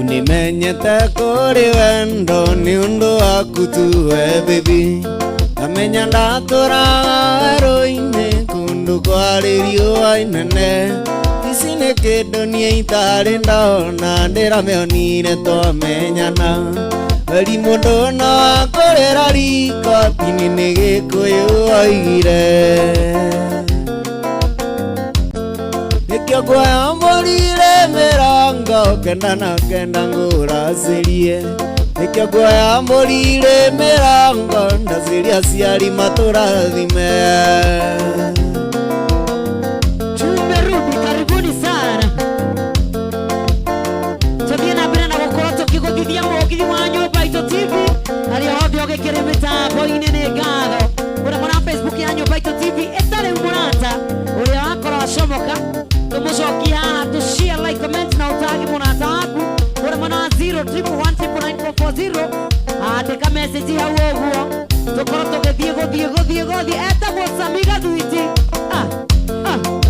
Nimenyete kuri wendo ni undu waku tuwe baby. Amenya ndatura roine kundu kwari riua inene. Ici nĩ kĩndũ niĩ itarĩ ndona ndĩramĩonire twamenyana. Weri mũndũ no akũrĩra riko tini nĩ Gĩkũyũ oigire. Nĩkĩo nguoya mbũrire mĩrongo kenda na kenda ngũracĩrie. Nĩkĩo nguoya mbũrire mĩrongo ndacĩria aciari matũrathime. Andika message hau ũguo tũkorwo tũgĩthiĩ etagwo Samiga Thuiti.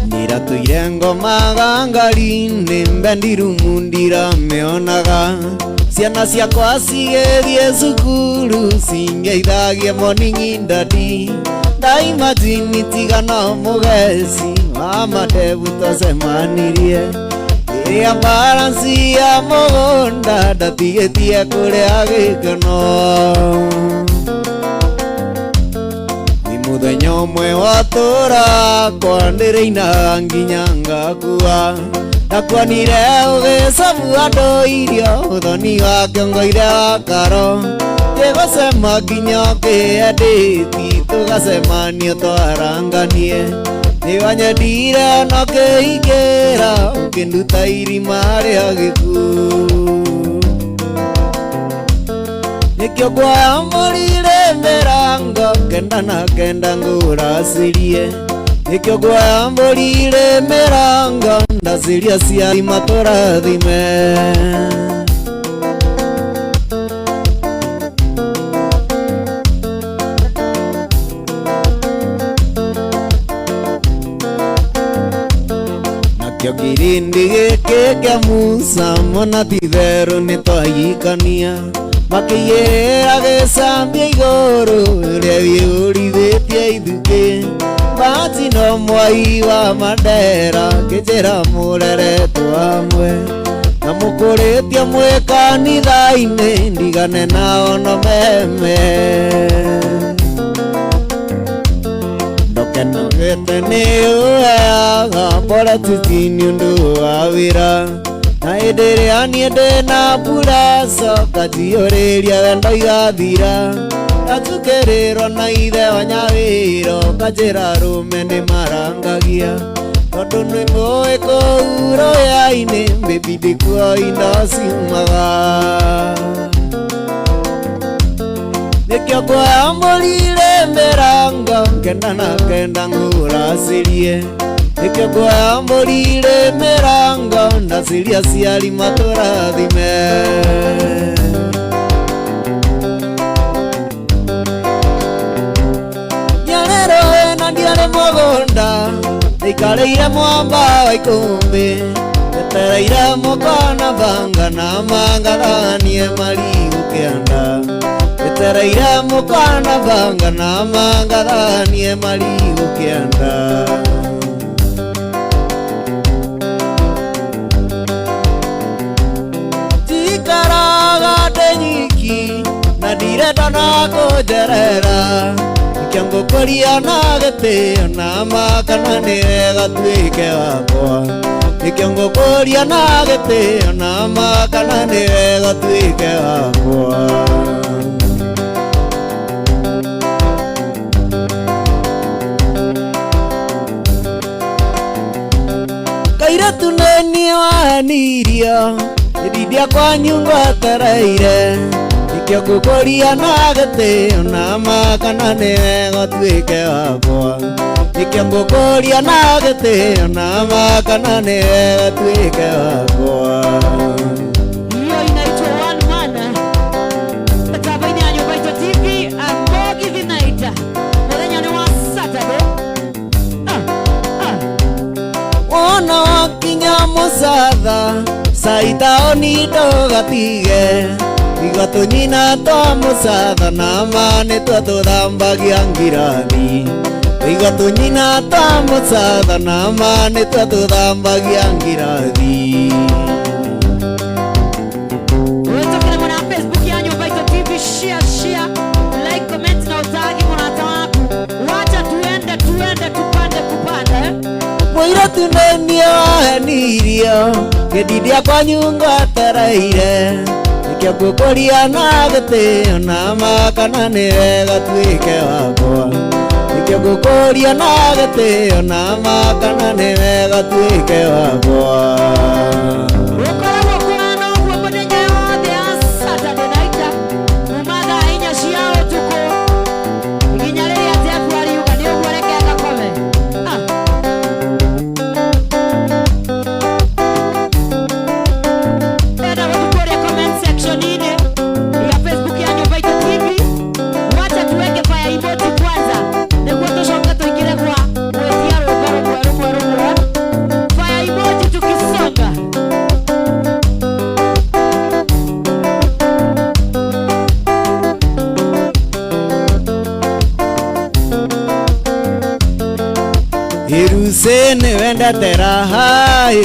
Ndiratũire ngoma gangari-inĩ mbendirumu ndiramĩonaga. Ciana ciakwa cigĩthiĩ cukuru cingeithagie morning daddy. Ndaimagine tiga no mũgeci wa madevu tũcemanirie. Ĩrĩa baranci ya mũgũnda ndatigĩtie kũrĩa gĩkeno. Nĩ mũthenya ũmwe watũra kwa ndĩrĩinaga nginya ngakua. Ndakuonire ũgĩcabu andũ irio ũthoni wa kĩongo-inĩ wa karo. Ndĩgũcema nginya ũkĩendĩti tũgacemania twaranganie. Nĩwanyendire no kĩingĩra ũkĩnduta irima rĩa gĩkuũ. Nĩkĩo nguoya mbũrire mĩrongo kenda na kenda ngũracĩrie. Nĩkĩo nguoya mbũrire mĩrongo ndacĩria aciari matũrathime. Kĩrindi gĩkĩ kĩa Musa mona ti therũ nĩ twahikania. Makĩiyĩra gĩcambia igũrũ rĩrĩa wĩyũrithĩtie ithukĩ. Bahati no mwai wa Mandera kĩnjĩra mũreretwo hamwe. Na mũkũrĩtie mwĩ kanitha-inĩ ndigane nao no meme. Ndũkenogete nĩ ũheaga politiki nĩ ũndũ wa wĩra. Na hĩndĩ ĩrĩa niĩ ndĩna mbura coka njiyũrĩria wendo igathira. Ndatukĩrĩrwo na ithe wa Nyawĩro kanjĩra arũme nĩmarangagia. Tondũ nĩ mũĩ kũu rũĩ-inĩ baby ndikuo indo ciumaga. Nĩkĩo nguoya mbũrire mĩrongo kenda na kenda ngũracĩrie. Nĩkĩo nguoya mbũrire mĩrongo ndacĩria aciari matũrathime. Nĩarerwo na ndiarĩ mũgũnda ndaikarĩire mwamba wa ikũmbĩ. Ndetereire mũkona banga na mangathanie marigũ kĩanda. Ndetereire mũkona banga na mangathanie marigũ kĩanda. Tikaraga ndĩ nyiki na ndirenda na kũnjerera. Nĩkĩo ngũkũria na gĩtĩo na ma kana nĩ wega tuĩke wakwa. Nĩkĩo ngũkũria na gĩtĩo na ma kana nĩ wega tuĩke wakwa. Kairatu nĩ niĩ wahenirio ndindia kwanyu ngwetereire. Nĩkĩo ngũkũria na gĩtĩo na ma kana nĩ wega tuĩke wakwa. Nĩkĩo ngũkũria na gĩtĩo na ma kana nĩ wega tuĩke wakwa. Hiyo inaitwa One Man. Mtabaini ya Nyumba Yetu TV Mbogi Vinaita. Mũthenya nĩ wa Saturday. Ona wakinya mũcatha saitao nido gatige Igato nyina twa musatha na mane twa tuthambagia ngirathi Igato nyina twa musatha na mane twa tuthambagia ngirathi Wetokele mwana Facebook ya Nyumba Itu TV, share, like, comment na utagi mwana tawaku. Wacha tuende kupande Mwira tunenia wahenirio Gedidia kwa nyungo ataraire Nikia kukoria na gitio na makana ni wega tuike wakwa Nikia kukoria na gitio na makana ni wega tuike wakwa Usene wenda terahae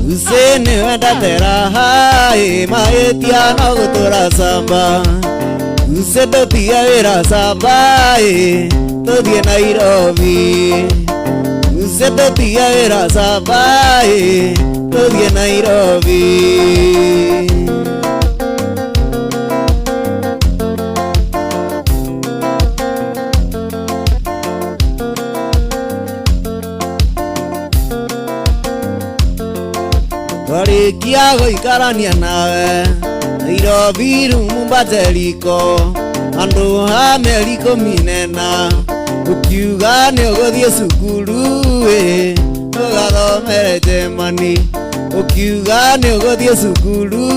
Usene wenda terahae Maetia na gutura samba Use totia wira sambae Todie Nairobi Use totia wira sambae Todie Nairobi Warikia goikarania nawe Nairobi rumumbateriko Andu ha meriko minena Ukiuga ni uguthie cukuru Ugathomere Germany Ukiuga ni uguthie cukuru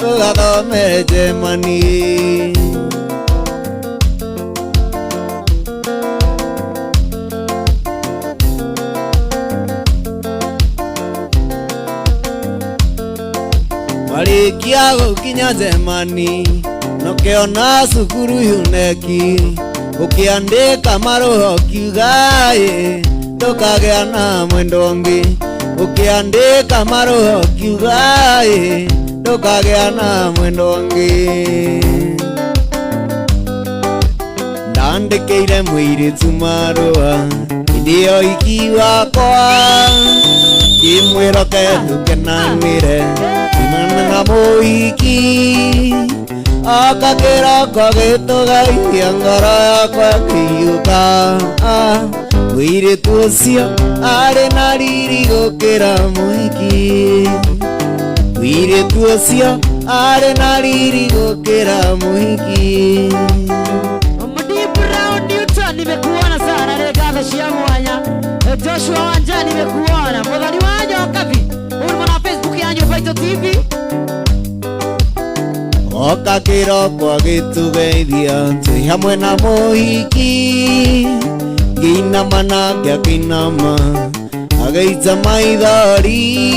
Ugathomere Germany Warikia gukinya Germany Nokiona cukuru yuneki Ukiandika maruho kiugae Ndukagea na mwendongi Ukiandika maruho kiugae Ndukagea na mwendongi Ndandikeire muiritu marua Ndio iki wakwa Kimwiroke tukenanire Imana na muiki Akakira kwa gitugaithia ngoro yakwa kiyuka Muiritu ucio ari na riri gukira muhiki Muiritu ucio ari na riri gukira muhiki Brown Newton nimekuona sana Regatha cia mwanya Joshua Wanja nimekuona Muthari wanyu Okabi uri mwana Facebook ya Nyumba Itu TV Oka kiroko gitugeithia twi hamwe na muhiki Ginama na gyakinama Ageita maithori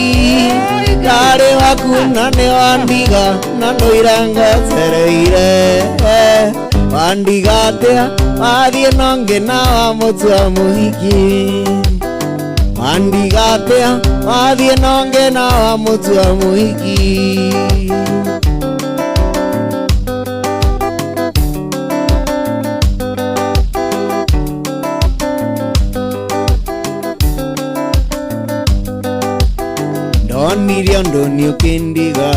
Kare waku na ni wandiga Na ndoiranga zereire Wandiga atia Wathie nonge na wa mutua muhiki Wandiga atia Wathie nonge na wa mutua muhiki Ndonirie undu ni ukindiga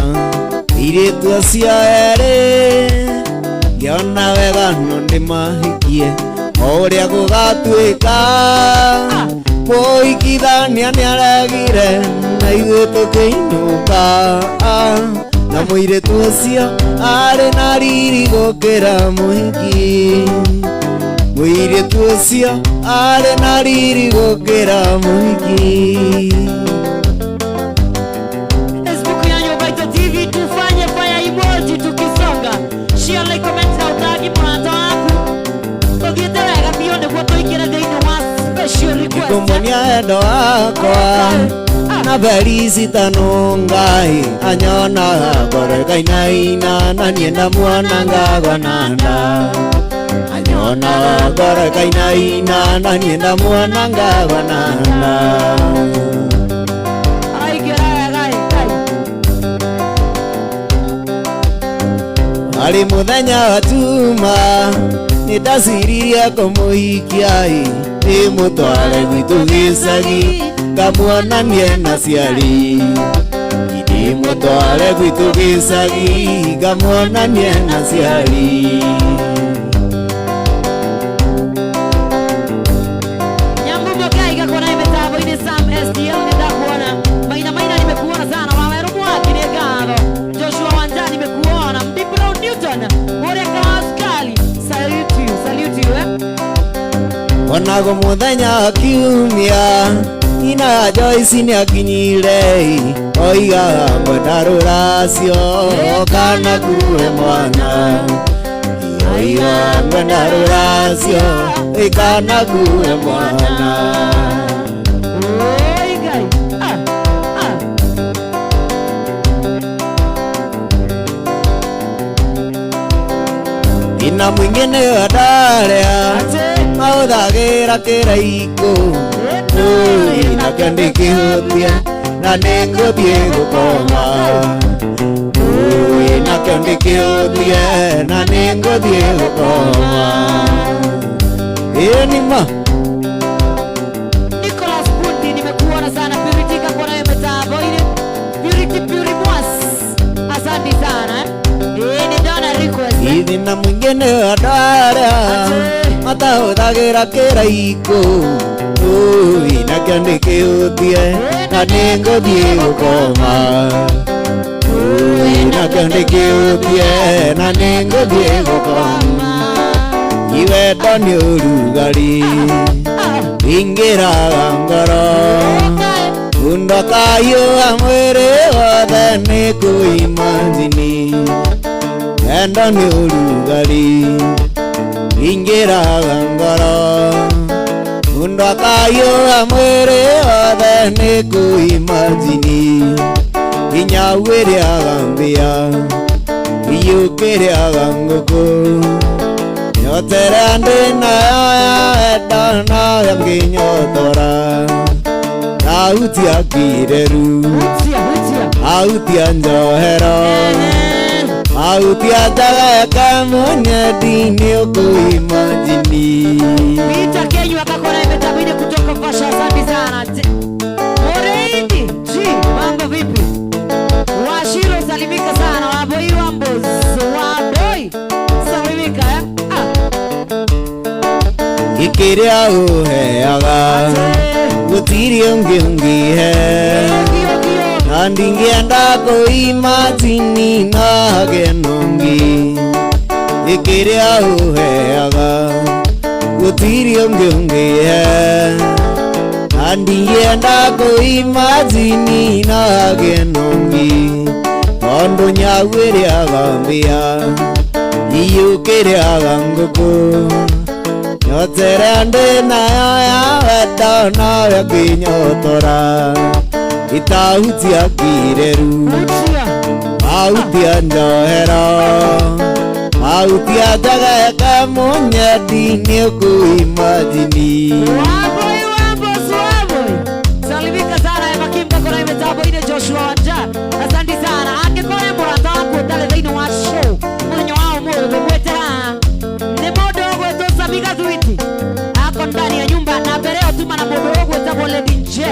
Iritu acio eri Ngiona wega no ndimahikie Uria gugatuika Muhikithania ni aregire Na ithuĩ tukiinuka Na muiritu ucio ari na riri gukira muhiki Muiritu ucio ari na riri gukira muhiki Kumbunia endo wakwa Na felicita nungai anyona gore kainaina na nienda mwana ngagwananda anyona gore kainaina na nienda mwana ngagwananda ali muthenya watuma nitaciririe kumuhikiai nimutware gwitu gicagi ngamuonanie na ciari nimutware gwitu gicagi ngamuonanie na ciari Onago muthenya kiumia ina Joyce ni akinyire oiga ngwenda ruracio kana kuwe mwana oiga ngwenda ruracio kana kuwe mwana ina mwingine adarea mauthagira kiraiko inake ndikihutia na ninguthie gukoma inake ndikihutie na ninguthie gukoma nima Nicholas Bundi nimekuona sana Purity kwa nayo metabo ile Purity Mwas asante sana ni dona request hivi na mwingine adara matahuthagira kiraiko inake ndikihutie na ninguthie gukoma inake ndikihutie na ninguthie gukoma iwendo ni urugari ingiraga ngoro undokayua mwiri wothe ni kuimagini wendo ni urugari ingiraga ngoro undokayua mwiri wothe ni kuimagini inya wiriaga mbia iyukiriaga nguku nyotere ndinayo ya wendo nayo nginyotora autia kireru autia njohero autia tagaka munyedi ni ukuimagini Peter Kenyu akakona imetabidi kutoka Fasha asante sana Moreidi G mambo vipi Washiro salimika sana waboi wambos waboi salimika ikiria uheaga gutiri ungihe na ndingienda kuimagini na genongi ikiria uheaga gutiri ungihe na ndingienda kuimagini na genongi ondo nyawiriaga mbia iyukiriaga nguku nyotere ndinayo ya wendo nayo nginyotora itahutia kireru autia njohero autia tagaka munyedi ni ukuimagini waboi wambos waboi salimika sana Makimba kona imetabo ine Joshua Wanja asante sana angekone murata wako utale dhaino wa show mwenye wao mwe mwete haa ni modo ogwe tosa miga dhuiti ako ndani ya nyumba na bereo tuma na modo ogwe tabo ledi nje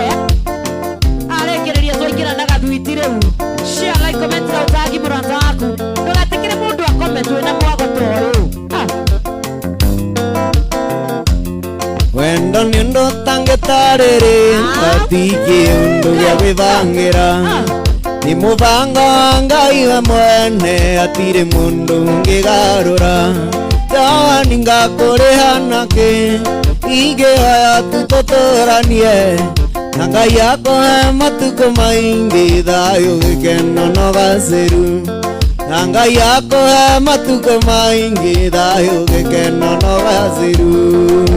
arekereria zoikira naga dhuiti reu share like comment na utagi murata wako nugatikire mundu wa comment wena mwago toro wendo ni undu tangitariri atiki undu gya gwithangira ni mubango wa Ngai we mwene atiri mundu ungigarura jawa ningakuriha naki igihoya tututuranie na Ngai akohe matuko maingi thayu gikeno no gaciru na Ngai akohe matuko maingi thayu gikeno no gaciru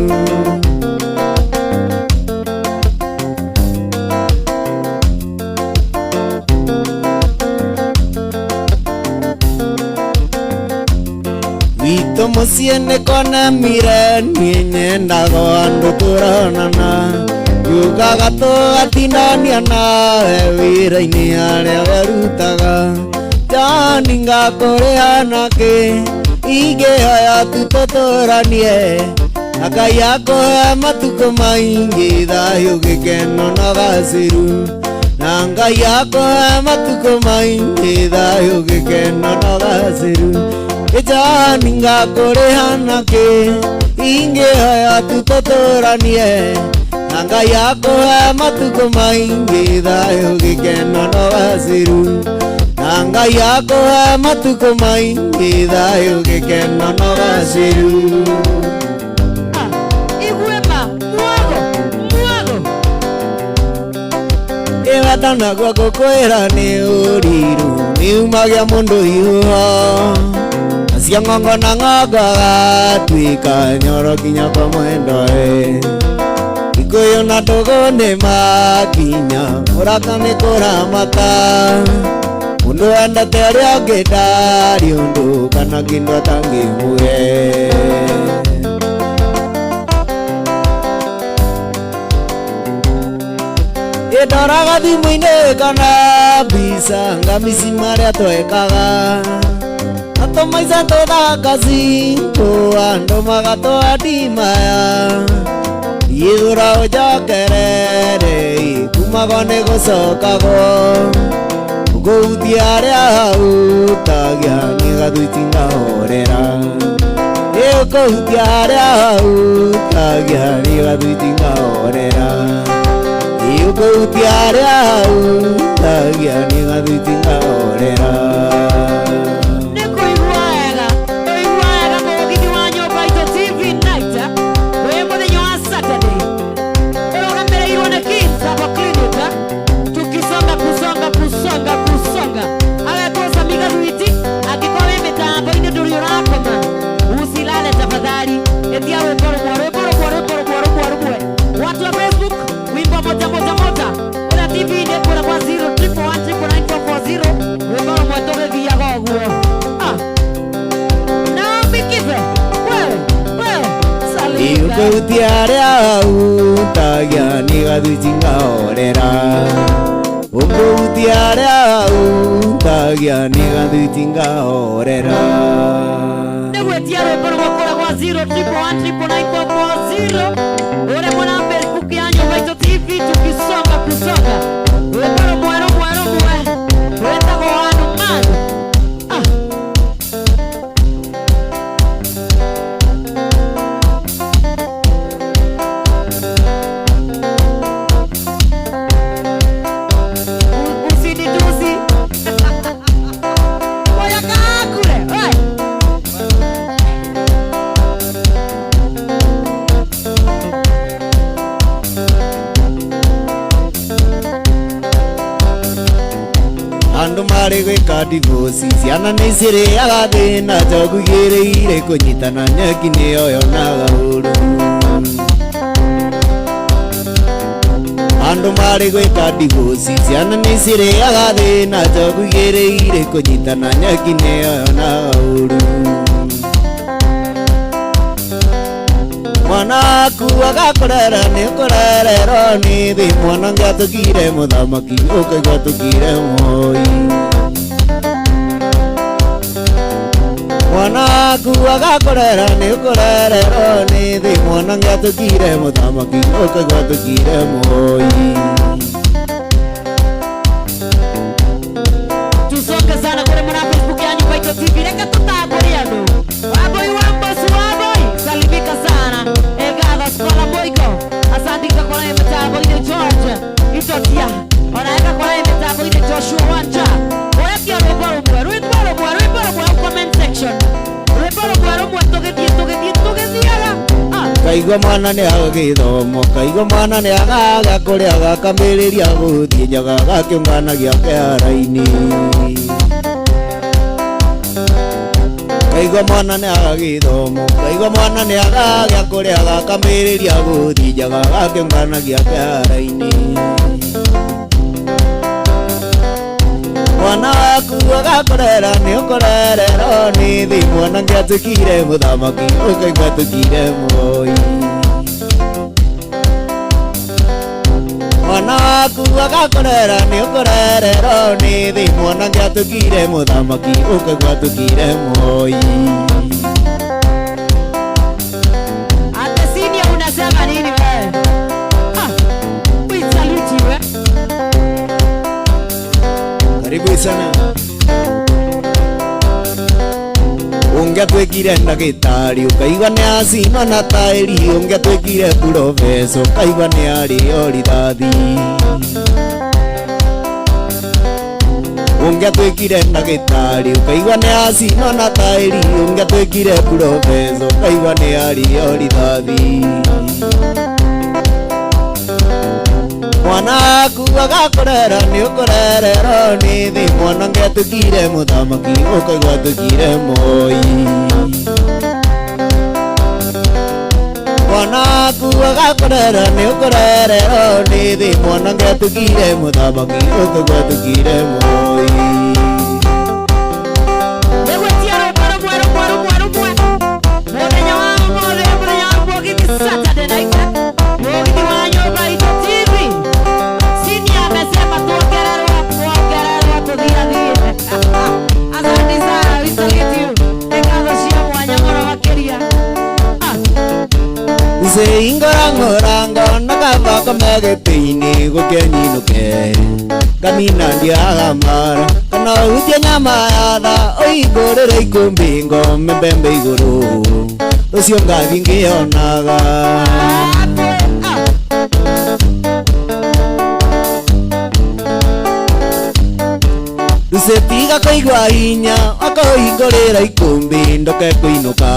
Gwitũ mũciĩ nĩ konemire niĩ nyendaga andũ tũronana yugaga tũgatinania nawe wĩra-inĩ harĩa werutaga Jani ngakũrĩha nakĩ ingĩhoya tu tũtũranie Ngai akũhe matukũ maingĩ thayũ gĩkeno na gacĩru na Ngai akũhe matukũ maingĩ thayũ gĩkeno na gacĩru Jani ngakũrĩha nakĩ ingĩhoya tu tũtũranie Ngai akũhe matukũ maingĩ thayũ gĩkeno na gacĩru na Ngai akũhe matukũ maingĩ thayũ gĩkeno na gacĩru Ĩgatana gwa gũkwĩra nĩ ũriru niumagia mũndũ ihuho Acio ng'ongo na ng'ongo gatuĩka nyoro kinya kwa mwendoe Ikuyu na ndogo nĩ makinya ũraka nĩ kũramata Mũndũ endete ũrĩa ũngĩ ndarĩ ũndũ kana kĩndũ atangĩmũhe Ndoraga thimũ-inĩ kana mbica ngamici marĩa twekaga Atũmaica tũthaka cinko andũ magatwandimaya Ithũra ũnjokerere kumagwo nĩ gũcokagwo Gũhutia arĩa hahutagia nĩ gathuiti ngahorera Gũhutia arĩa hahutagia nĩ gathuiti ngahorera Gũhutia arĩa hahutagia nĩ gathuiti ngahorera Nĩ kũigua wega mũgithi wa nyũmba itũ TV Night wĩ mũthenya wa Saturday ũrũgamĩrĩirwo nĩ Kings Herbal Clinic tukisonga agetwo Sami Gathuiti angĩkorwo wĩ mĩtambo-inĩ ndũrĩ ũrakoma usilale tafadhali ĩtia rwĩmbo rũmwe watu wa Facebook wimbo moja ĩra TV-inĩ kũra kwa 011199440 rwĩmbo rũmwe tũgĩthiaga ũguo Naomi Kibe Gũhutia arĩa hahutagia nĩ gathuiti ngahorera Gũhutia arĩa hahutagia nĩ gathuiti ngahorera Nĩgwĩtia rwĩmbo rũmwe kũra kwa 011199440 ũrĩa mwana Facebook ya nyũmba itũ TV tukisonga rwĩmbo rũmwe rwĩtagwo Wanu Manu Andũ marĩ gwĩka divorce ciana nĩ cirĩaga thĩna njogu igĩrĩire kũnyitana nyeki nĩyo yonaga ũru Andũ marĩ gwĩka divorce ciana nĩ cirĩaga thĩna njogu igĩrĩire kũnyitana nyeki nĩyo yonaga ũru Mwana waku agakũrera nĩ ũkũrererwo nĩ thĩ mwana ngĩatũkire mũthamaki ũkaigua tũkire Moi Mwana waku agakũrera nĩ ũkũrererwo nĩ thĩ mwana ngĩatũkire mũthamaki ũkaigua tũkire Moi Tusonge sana kũrĩ mwana Facebook ya nyũmba itũ TV reke tũtambũre andũ Wambui wa mbosi Wambui salimika sana Egatha Skola Moiko asandika kwa mitambo-inĩ George Itotia onaeka kwa mitambo-inĩ Joshua Wanja oyakia rwĩmbo rũmwe comment section rwĩmbo rũmwe tũgĩthiaga Kaigua mwana nĩ agagĩthomo Kaigua mwana nĩ agaga kũrĩa gakamĩrĩria gũthiĩ njaga gakĩũnganagia kĩhara-inĩ Kaigua mwana nĩ agagĩthomo Kaigua mwana nĩ agaga kũrĩa gakamĩrĩria gũthiĩ njaga gakĩũnganagia kĩhara-inĩ Mwana waku agakorera nĩ ũkorererwo nĩ thĩ mwanake atuĩkire mũthamaki ũkaigua atuĩkire Moi. Mwana waku agakorera nĩ ũkorererwo nĩ thĩ mwanake atuĩkire mũthamaki ũkaigua atuĩkire Moi. Ate senior unasema nini wewe? We salute you eh? Karibu sana. Ungiatuĩkire ndagĩtarĩ ũkaigua nĩ acinwo na taĩri, ungiatuĩkire professor ũkaigua nĩ arĩo rithathi, ungiatuĩkire ndagĩtarĩ ũkaigua nĩ acinwo na taĩri, ungiatuĩkire professor ũkaigua nĩ arĩo rithathi. Mwana waku agakorera nĩ ũkorererwo nĩ thĩ mwanake atuĩkire mũthamaki ũkaigua atuĩkire Moi. Mwana waku agakorera nĩ ũkorererwo nĩ thĩ mwanake atuĩkire mũthamaki ũkaigua atuĩkire Moi. Saturday night Mogiti wa nyumba ito TV Senior amesema tuongererwa tuthiathie. Asante sana, we salute you. Ekatho cia mwanya mũno makĩria. Ingorangoranga na gathako megĩtĩ-inĩ gũkĩnyinũke nganina ndiaga mara kana ũhutie nyama ya tha ũhingũrĩre ikũmbĩ ngome mbembe igũrũ rũciũ ngathi ngĩonaga. Tiga kũigua hinya akahingũrĩra ikũmbĩ ndoke kũinũka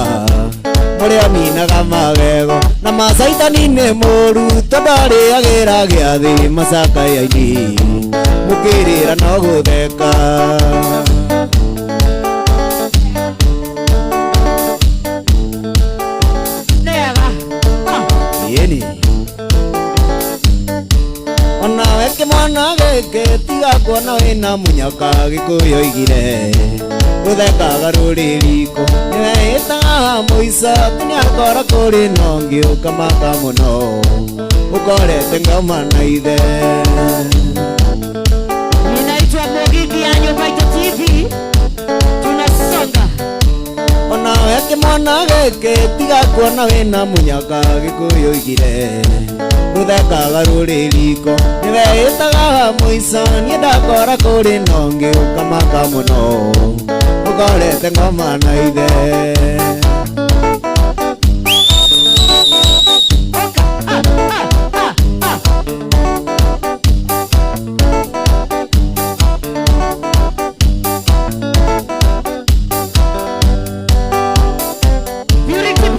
mũrĩa minaga magego na macaitani nĩ mũru tondũ arĩagĩra gĩathĩ macakayainĩ mũkĩrĩra no gũtheka. Onawe kĩmwana gĩkĩ tiga kuona wĩna mũnyaka Gĩkũyũ oigire gũthekaga rũrĩrĩko nĩwe ĩtaga mũico nĩakora kũrĩ na ũngĩ ũkamaka mũno ũkorete ngoma na ithe. Ninaitwa Mogiti ya nyumba ito TV tunasonga. Onawe kĩmwana gĩkĩ tiga kuona wĩna mũnyaka Gĩkũyũ oigire gũthekaga rũrĩrĩko nĩwe ĩtaga mũico niĩ ndakora kũrĩ na ũngĩ ũkamaka mũno ũkorete ngoma na ithe.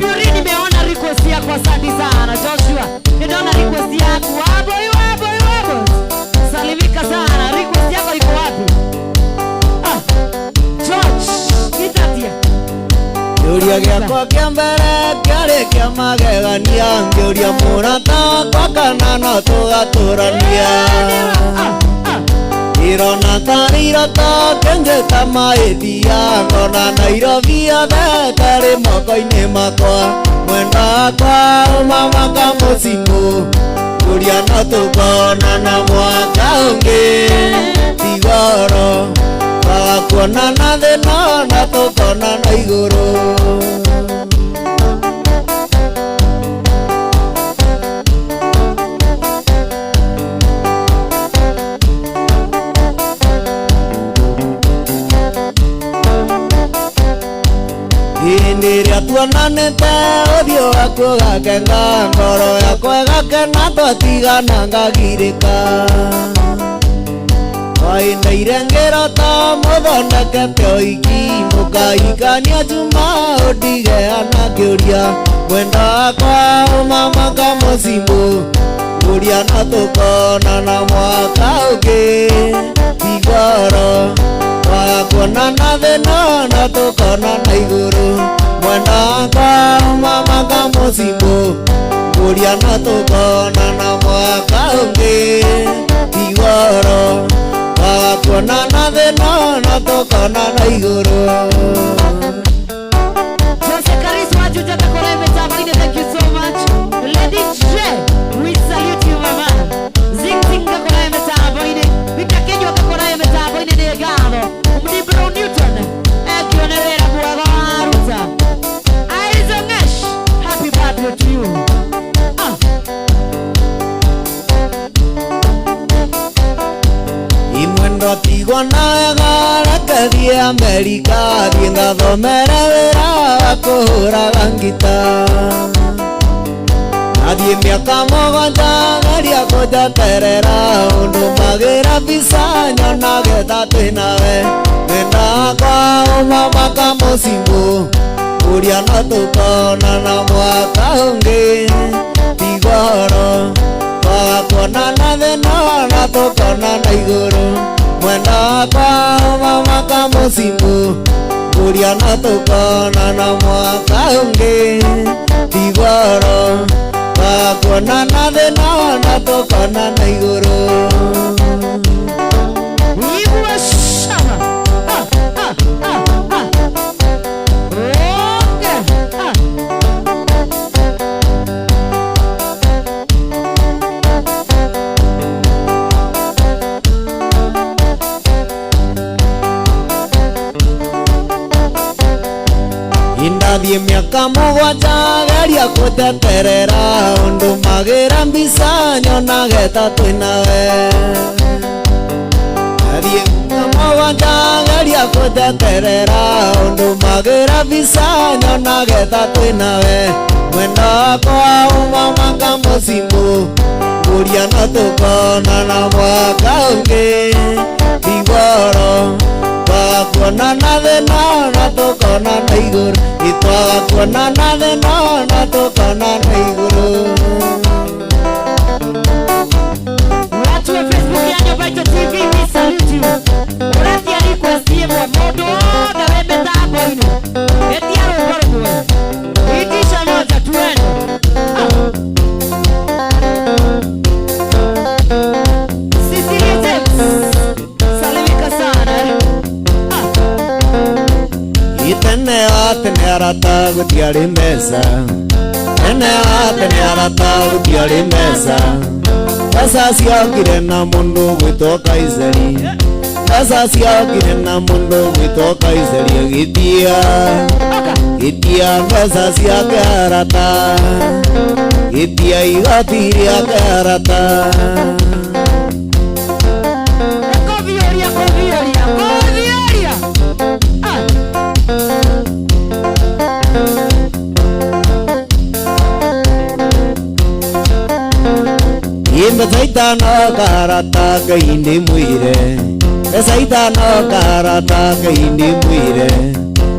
Purity nimeona request yako, asante sana Joshua. Nimeona request yako. Wabo. Salimika sana. Request yako iko wapi? George, Kitatia. Kĩũria gĩakwa kĩa mbere kĩarĩ kĩa magegania ngĩũria mũrata wakwa kana no tũgatũrania. Irona tarĩ iroto kĩnjĩta mahĩtia ngona Nairobi yothe tarĩ moko-inĩ makwa mwenda wakwa ũmamaka mũcimũ kũria no tũkonana mwaka ũngĩ tigoro waga kuonana thĩ no na tũkonana igũrũ. Hĩndĩ ĩrĩa tuonanĩte ũthiũ waku ũgakenga ngoro yakwa ĩgakena twatigana ngagirĩka. Waindaire ngĩrota mũthondekete ũhiki mũkahikania Juma ũndigeana ngĩũria mwenda wakwa ũmamaka mũcimũ kũria no tũkonana mwaka ũngĩ tigoro waga kuonana thĩ no na tũkonana igũrũ mwenda wakwa ũmamaka mũcimũ kũria no tũkonana mwaka ũngĩ tigoro waga Twakuona na thina na tukona na iguru. Jose Karisma Juja Kakora Metaboine, thank you so much. Lady J, we salute you mama. Zing Zing Kakora Metaboine, Vika Kenyo Kakora Metaboine Negado, Umdibro Newton, Ekionera Buagaruta. Isaac Nash, happy birthday to you. Imwendo tigona gakathie Amerika, thie ngathomera wira wa kuhura ngita. Nathie miaka mugwanja geria kunjeterera, undu magira visa nyonage ta twinawe. Wenda kwa umamaka mucimu, uria no tukona na mwaka ungi. Tigoro twakuona na thina na tukona na iguru. Mwenda kwa umamaka mucimu, uria no tukona na mwaka ungi. Tigoro twakuona na thina na tukona na iguru. Indathie miaka mugwanja geria kunjeterera, undu magira mbica nyonage ta twinawe. Nathie miaka mugwanja geria kunjeterera, undu magira mbica nyonage ta twinawe. Mwenda kwa umamaka mucimu, uria no tukona na mwaka ungi. Tigoro twakuona na thina na tukona na iguru. Twakuona na thina na tukona na iguru. Watu wa Facebook yanyo Baito TV, we salute you. Uratia request ye mwa modo da webe tabo ino. Etiaro ubaruwe. Itisha moja tuendo. Cecilia Tex, salimika sana. Itene atene arata gutiari mesa. Tene atene arata gutiari mesa. Pesa ciokire na mundu gwitwo Kaiseri. Pesa ciokire na mundu gwitwo Kaiseri. Gitia pesa ciake arata. Gitia igoti riake arata. Kovioria. Imbe itano karata kaindi mwire. Pesa itano karata kaindi mwire.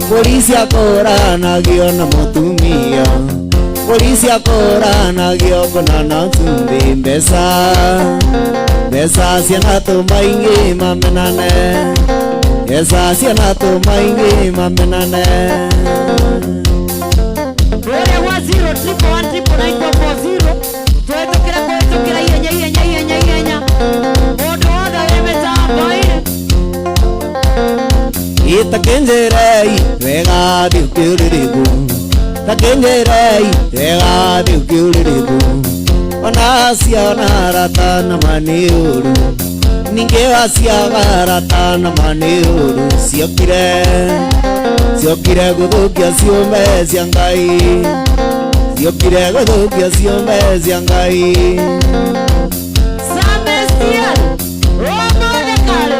Polisi akoranagio na mutumia. Polisi akoranagio kona na tumbi. Mbesa ciana tumaingi mamenane. Mbesa ciana tumaingi mamenane. Ore wa 0111940. Tuetokera yenya. Modo da webe tabo ine. Itakenjerei wega diukiririku. Takenjerei wega diukiririku. Wanasiana arata na maniuru. Ninge wasiaga arata na maniuru. Ciokire guthukia ciumbe cia Ngai. Ciokire guthukia ciumbe cia Ngai. Samestial. Romone kale.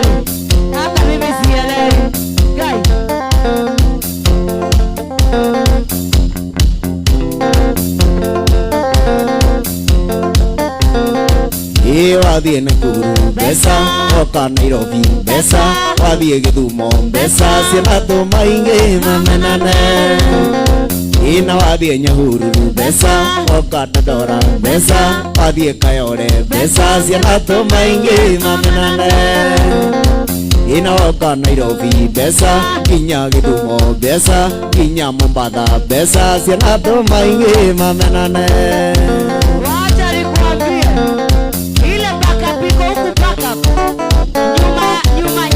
Hata mimi sielewi. Gai. Wathie Nakuru mbesa, oka Nairobi mbesa, wathie Githumo mbesa, ciana tumaingi mamenane. Ina wathie Nyahururu mbesa, oka Dandora mbesa, wathie Kayole mbesa, ciana tumaingi mamenane. Ina oka Nairobi mbesa, kinya Githumo mbesa, kinya Mombasa mbesa, ciana tumaingi mamenane. Wacha nikwambie. Ile backup iko huku backup. Nyuma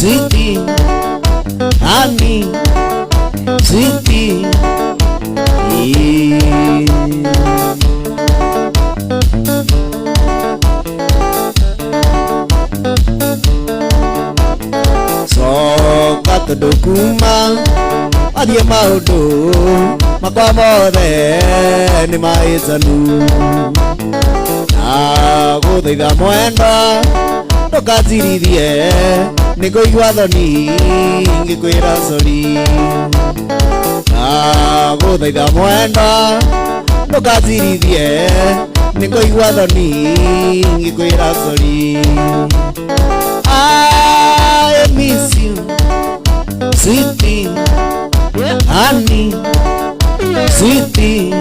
sweetie, honey, sweetie, soka tudukuma athie maundu makwa mothe ni maizanu na guthaitha mwenda ndukazirithie niguigua thoni ngikwira sori na guthaitha mwenda ndukazirithie niguigua thoni ngikwira sori. I miss you, sweetie, honey, sweetie,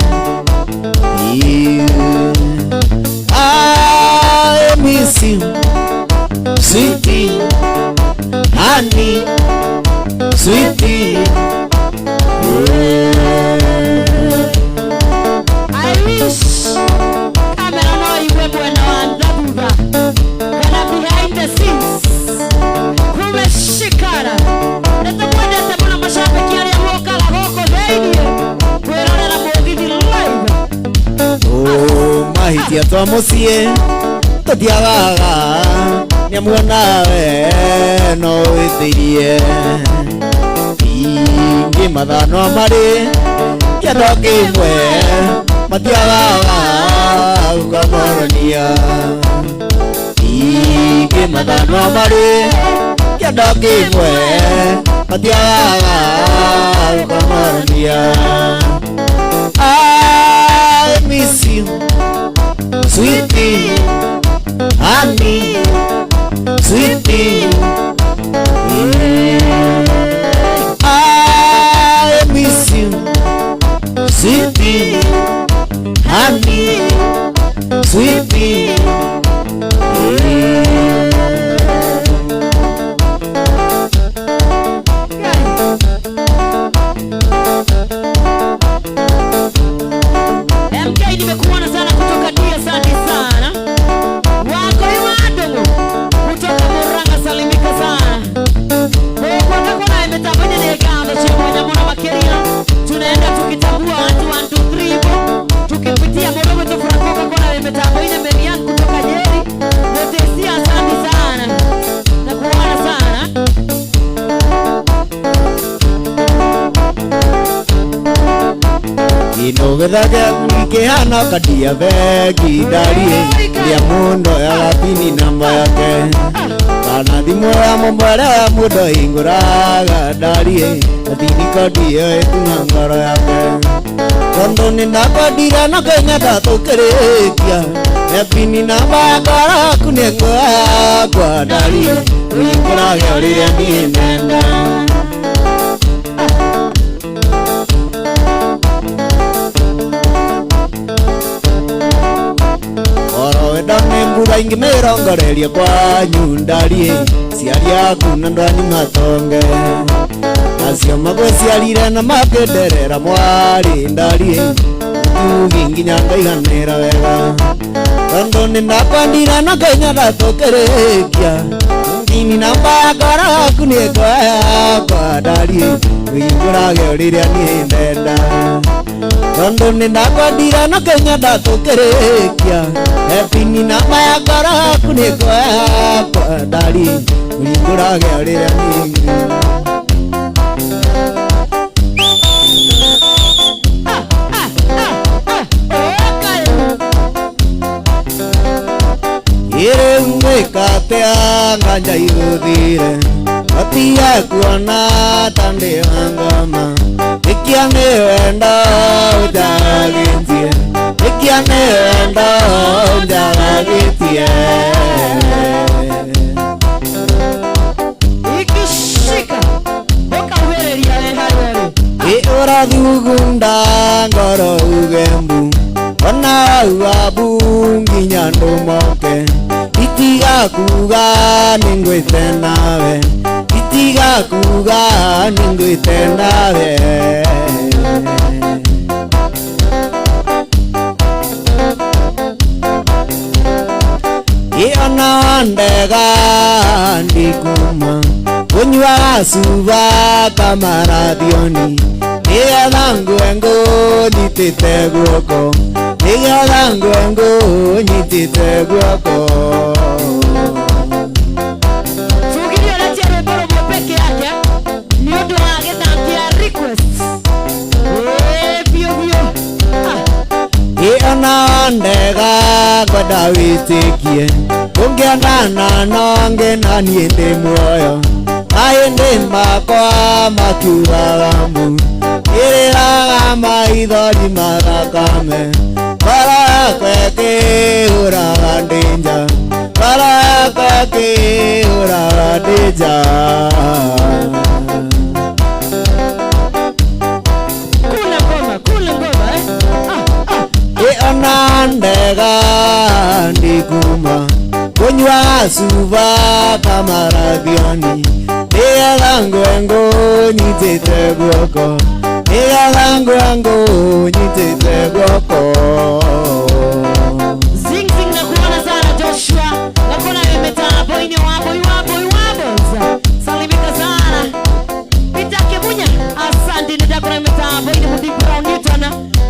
I miss you, sweetie, honey, sweetie. I wish kamera no iwe bwana wandabuga kana behind the scenes kumeshikana natamwenda tabona mashabiki ya moka la goko zaidi kwera la mogidi live. Oh mahitia twa mucie tutiagaga niamuona we no withirie ingi mathano mari kiendo kimwe matiagaga gukamoronia ingi mathano mari kiendo kimwe matiagaga gukamoronia. I miss you, sweetie, honey, sweetie, I miss you, sweetie, honey, sweetie. MK nimekuona sana kutoka dia, asante sana. Wako iwadongo kutoka Muranga, salimika sana. Kwa kakona imetafanya negando chimoja mwana makeria. Tunaenda tukitambua 1 2 3 tukipitia modomo tofrakoka kwa imetafanya Merian kutoka Jeri. Notesia asante sana. Na kuona sana. Inogethaga nikihana kadia vegi darie ya mundo ya lapini namba yake kana thimo ya mombare ya mundo inguraga darie atini kadia etuna ngoro yake kondo ni nakadira na kenya tatukerekia epini namba ya kara kunengoa kwa darie inguraga uria ni nenda. Dane mbura ingi merongoreria kwa nyundarie ciari aku na ndwanyu matonge acio magwe ciarire na makenderera mwari ndarie tugi nginya ngaiganira wega kondo ni nakwandira na kenya ndatokerekia ngini namba ya ngoro yaku ni ngoya kwa ndarie wingurage uriria ni ndenda kondo ni nakwandira na kenya ndatokerekia epini namba ya ngoro yaku ni ngoya kwa ndarie wingurage uriria ni ire mwekatea nganja iguthire atia kuona tande wangama ikiane wenda ujagitie ikiane wenda ujagitie ikishika okawereria harere urathugunda ngoro ugembu ona wabu nginya ndumoke itiga kuga ningwite nawe itiga kuga ningwite nawe iona ndega ndikuma kunywa suba kamara dioni niga dangu engo nyitite guoko niga dangu engo nyitite guoko Sugirio la tiare boro peke yake ni odo agetangia request bio Iona ndega goda witikie ungiandana nonge na niende muoyo aende makwa makiuragambu iriraga maithori magakame bara kweke uraga ndinja bara kweke uraga ndinja Ndega ndikuma kunywa suba kamara dioni niga dangu engo nyitite guoko niga dangu engo nyitite guoko Zing zing na kuona sana Joshua nakona imetana boini wabo salimika sana Pitake bunya asante ndakona imetana boini mudi brown newton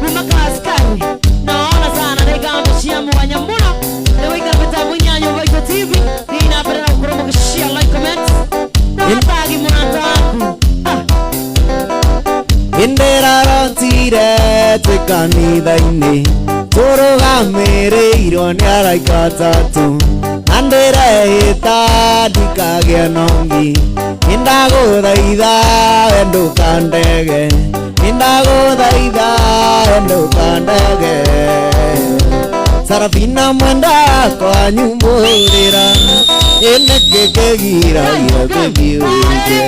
umaka askari naona sana nigamba shiamu wanyamuna newika metabu nyanyo Vaito TV ina pera kuromo share like comment natagi munataku Indera rotire tekanithaini turugamirĩirwo nĩ araika atatũ anderehĩta ndikagĩa nongi nĩndagũthaitha we ndũkandege nĩndagũthaitha we ndũkandege Sarafina mwenda kwanyu mbũrĩra ĩnĩkĩkĩgiragia gũthiũrũke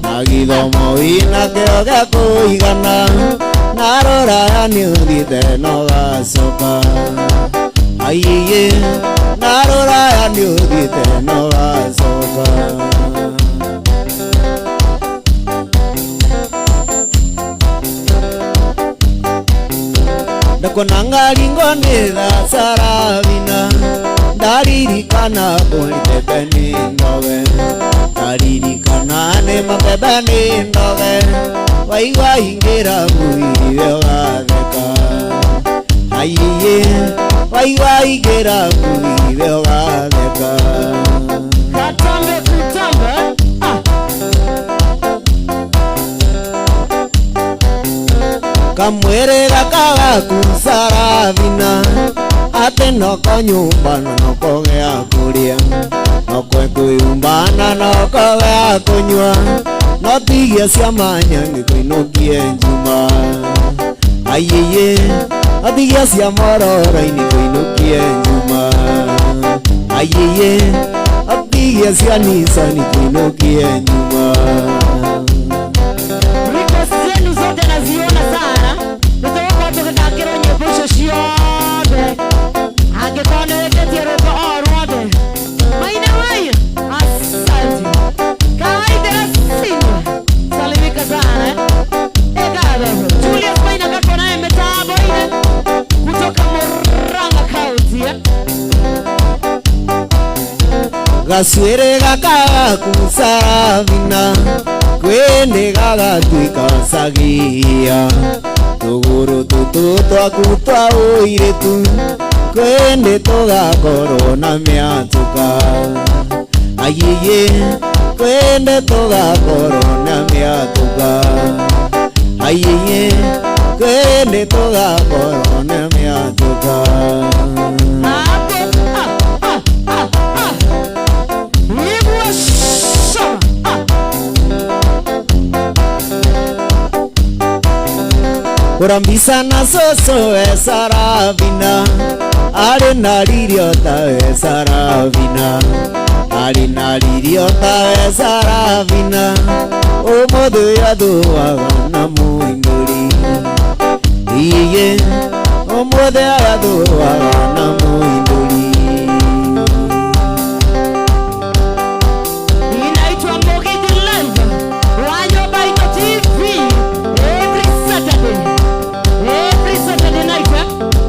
na gĩthomo wĩna kĩo gĩa kũigana narora nĩũthiĩte nogacoka aiye narora nĩũthiĩte nogacoka ndakonanga ringo nĩtha Sarafina ndaririkana kwĩtete nĩ ndoge ndaririkana nĩ makebe nĩ ndoge waigua ingĩra mwĩrĩ ũgatheka aiye waigua ingĩra mwĩrĩ ũgatheka Katambe kutambe kamwĩrĩ gakagaku Sarafina atĩ noko nyũmba na noko gĩa kũrĩa noko kwĩumbana noko gĩa kũnyua no tigia cia manya ngĩkũinũkie njuma aiye no tigia cia morora-inĩ kũinũkie njuma aiye no tigia cia nisani kũinũkie njuma request zenu zote naziona sana nitawako watu kidakiro nyimbo icio ciothe angĩkorwo nĩwĩkĩtie rwĩmbo o ruothe maina wai asante kawaida sina salimika sana egado Julius Maina kako naye mitambo ile kutoka Murang'a County gacwĩrĩ gakagaku Sarafina kwĩndĩ gagatuĩka cagia tũgũrũ tũtũ twaku twa ũirĩtu kwĩndĩ tũgakorwo na mĩatũka aiye kwĩndĩ tũgakorwo na mĩatũka aiye kwĩndĩ tũgakorwo na mĩatũka kurambisa na soso we Sarafina arĩ na ririo ta we Sarafina arĩ na ririo ta we Sarafina ũmũthĩ athũaga na mũindũri iye ũmũthĩ athũaga na mũindũri inaitwa Mbogi Live Wanyo Vaito TV every Saturday night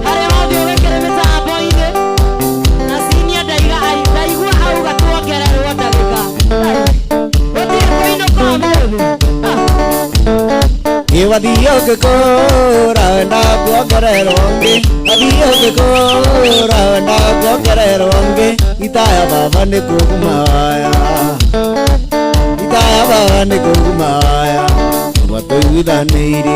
harĩa hothe ũgekĩra mĩtambo-inĩ na cinia ndaiga aigua hau gatuongererwo ndagĩka Wathio ngĩkũra wenda kuongererwo ũngĩ, wathio ngĩkũra wenda kuongererwo ũngĩ, itaya baba nĩ kũguma waya, itaya baba nĩ kũguma waya, tũiguithanĩirie.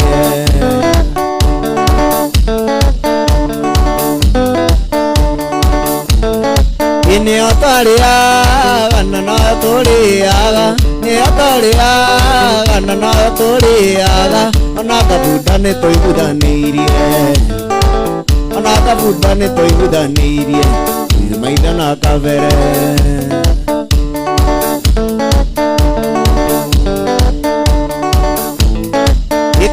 Nĩo tũrĩaga na noyo tũrĩaga, nĩo tũrĩaga na noyo tũrĩaga, ona kabunda nĩ tũiguithanĩirie, ona kabunda nĩ tũiguithanĩirie, maitho na kabere.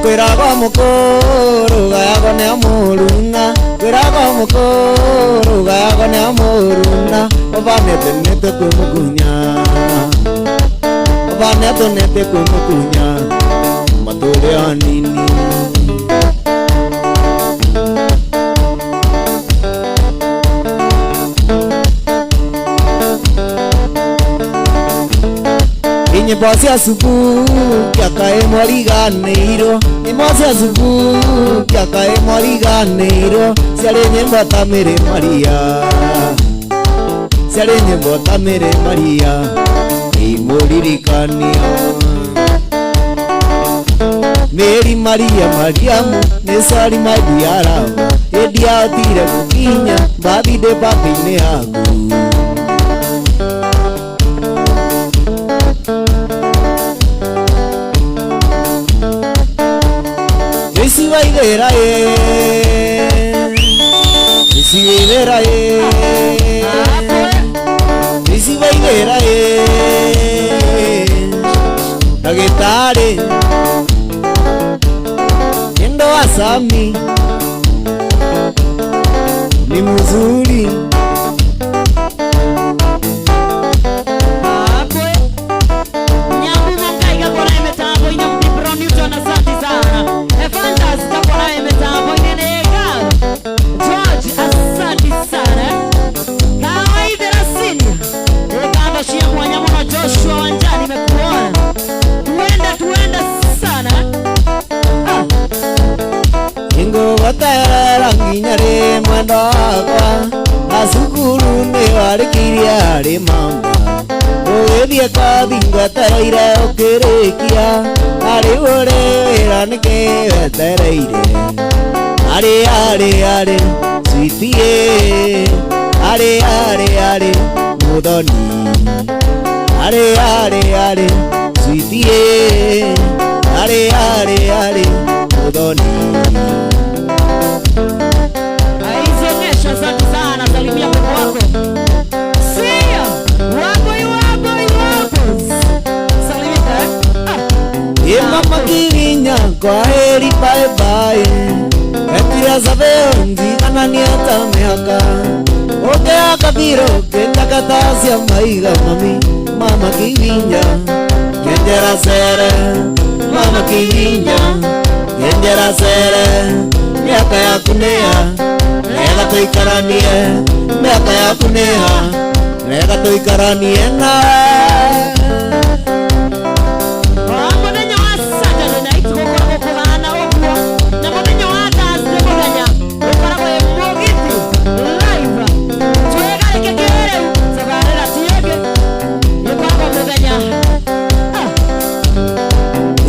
Kwĩragwo mũkũrũ gayagwo nĩ amũruna, kwĩragwo mũkũrũ gayagwo nĩ amũruna, ũbanete nĩte kwĩmũkunya, ũbanete nĩte kwĩmũkunya, matũrĩ anini. Nyimbo cia cuku kĩaka ĩmwe riganĩirwo, nyimbo cia cuku kĩaka ĩmwe riganĩirwo, ciarĩ nyimbo ta Mary Maria, ciarĩ nyimbo ta Mary Maria, ĩmũririkania Mary Maria Mariamu nĩ sorry my dear love, hĩndĩ yahotire gũkinya mbathi ndĩ mbathi-inĩ yaku. Isiwaithera isiwaithera isiwaithera ndagĩtarĩ Endo Asami ni mzuri. Watara nginyare mwendo wakwa asukuru nĩ warĩkirie harĩ mama ũgĩthiĩ kothi ngwetereire ũkĩrĩkia harĩ ũrĩ wĩra nĩkĩ wetereire arĩ sweetie arĩ mũthoni arĩ sweetie arĩ mũthoni. Asante sana, salimia kwa wako. Sia, wako. Salimika. Ye mama Kirinya, kwa heri bye bye. Etira sabeo nzigana niata mehaka. Oke akabiro, kenda katasia maiga mami. Mama Kirinya, kendera sere. Mama Kirinya, kendera sere. Miaka ya kunea. Nega tuikaranie, miaka yaku nĩha, nega tuikaranie nawe. Mũthenya wa Saturday night gũkoragwo kũhana ũguo, na mũthenya wa Thursday mũthenya gũkoragwo mũgiti live. Twĩgarĩke kĩrĩu, tabarĩra tiĩngĩ, gũkoragwo mũthenya.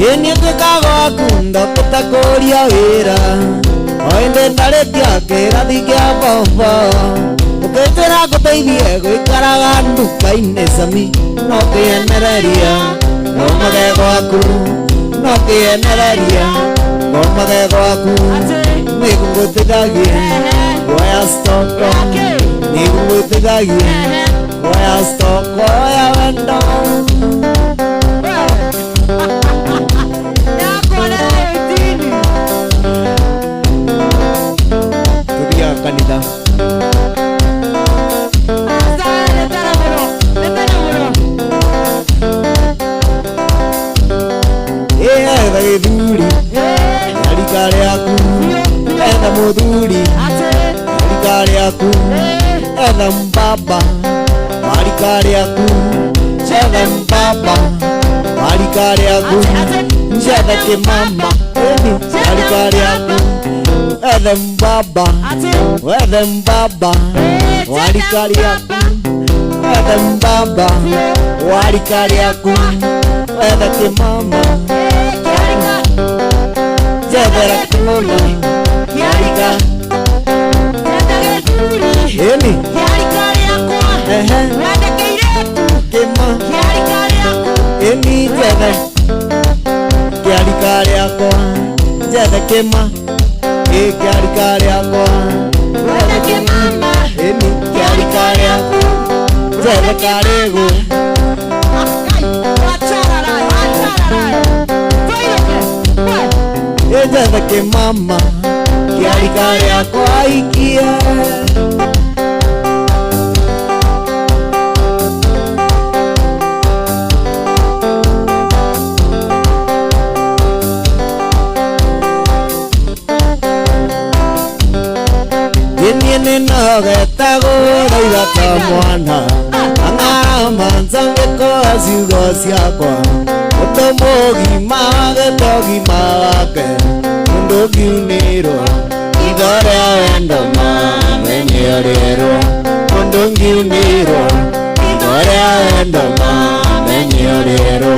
Ĩni twĩkaga wakunda gũtakũria wĩra. Oende ndarĩkia kĩrathi kĩa bombo ũkĩnjĩra ngũteithie gwĩkaraga nduka-inĩ Sami no kĩenereria ngomage gwaku no kĩenereria ngomage gwaku nĩgũgũteithagia woya stoko nĩgũgũteithagia woya stoko woya wendo. Kanida gĩthuri thirikari yaku etha mũthuri thirikari yaku etha mbamba thirikari yaku etha mbamba thirikari yaku njethe kĩmama Eni kiarika riaku wethe mbamba wethe mbamba warika riaku wethe mbamba warika riaku wethe kimama jethera kimama kiarika eni kiarika riaku wethe keiretu kima kiarika riaku eni jethe kiarika riaku jethe kima kiarika riaku wethe kimama eni kiarika riaku jethe karigu jethe kimama kiarika riaku aikia nogetagoraigata mwana ang'aramanzangeko ciugo ciakwa ũndũ mũgima wagete ũgima wake mũndũ ngiunĩrwo itho rĩa wendo mamenye rĩerwo mũndũ ngiunĩrwo itho rĩa wendo mamenye rĩerwo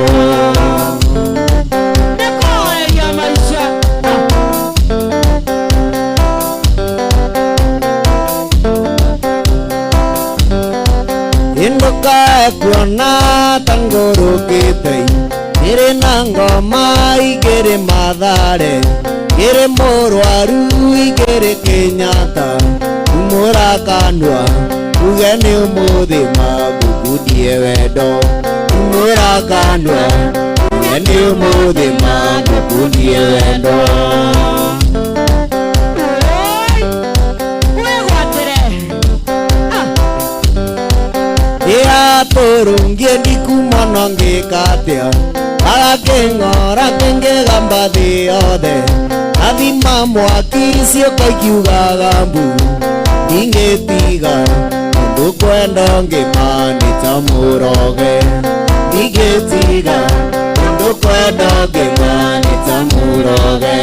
kuona tangurukite iri na ngoma igiri mathare iri murwaru igiri Kenyatta umurakanwa uge ni umuthi magugudie wendo umurakanwa uge ni umuthi magugudie wendo turungie ndikumana ngikatia agaking'ora kingigamba thĩ yothe athima mwaki cioka ikiugaga mbu ndingĩtiga mũndũ kwenda ngĩmanĩta mũroge ndingĩtiga mũndũ kwenda ngĩmanĩta mũroge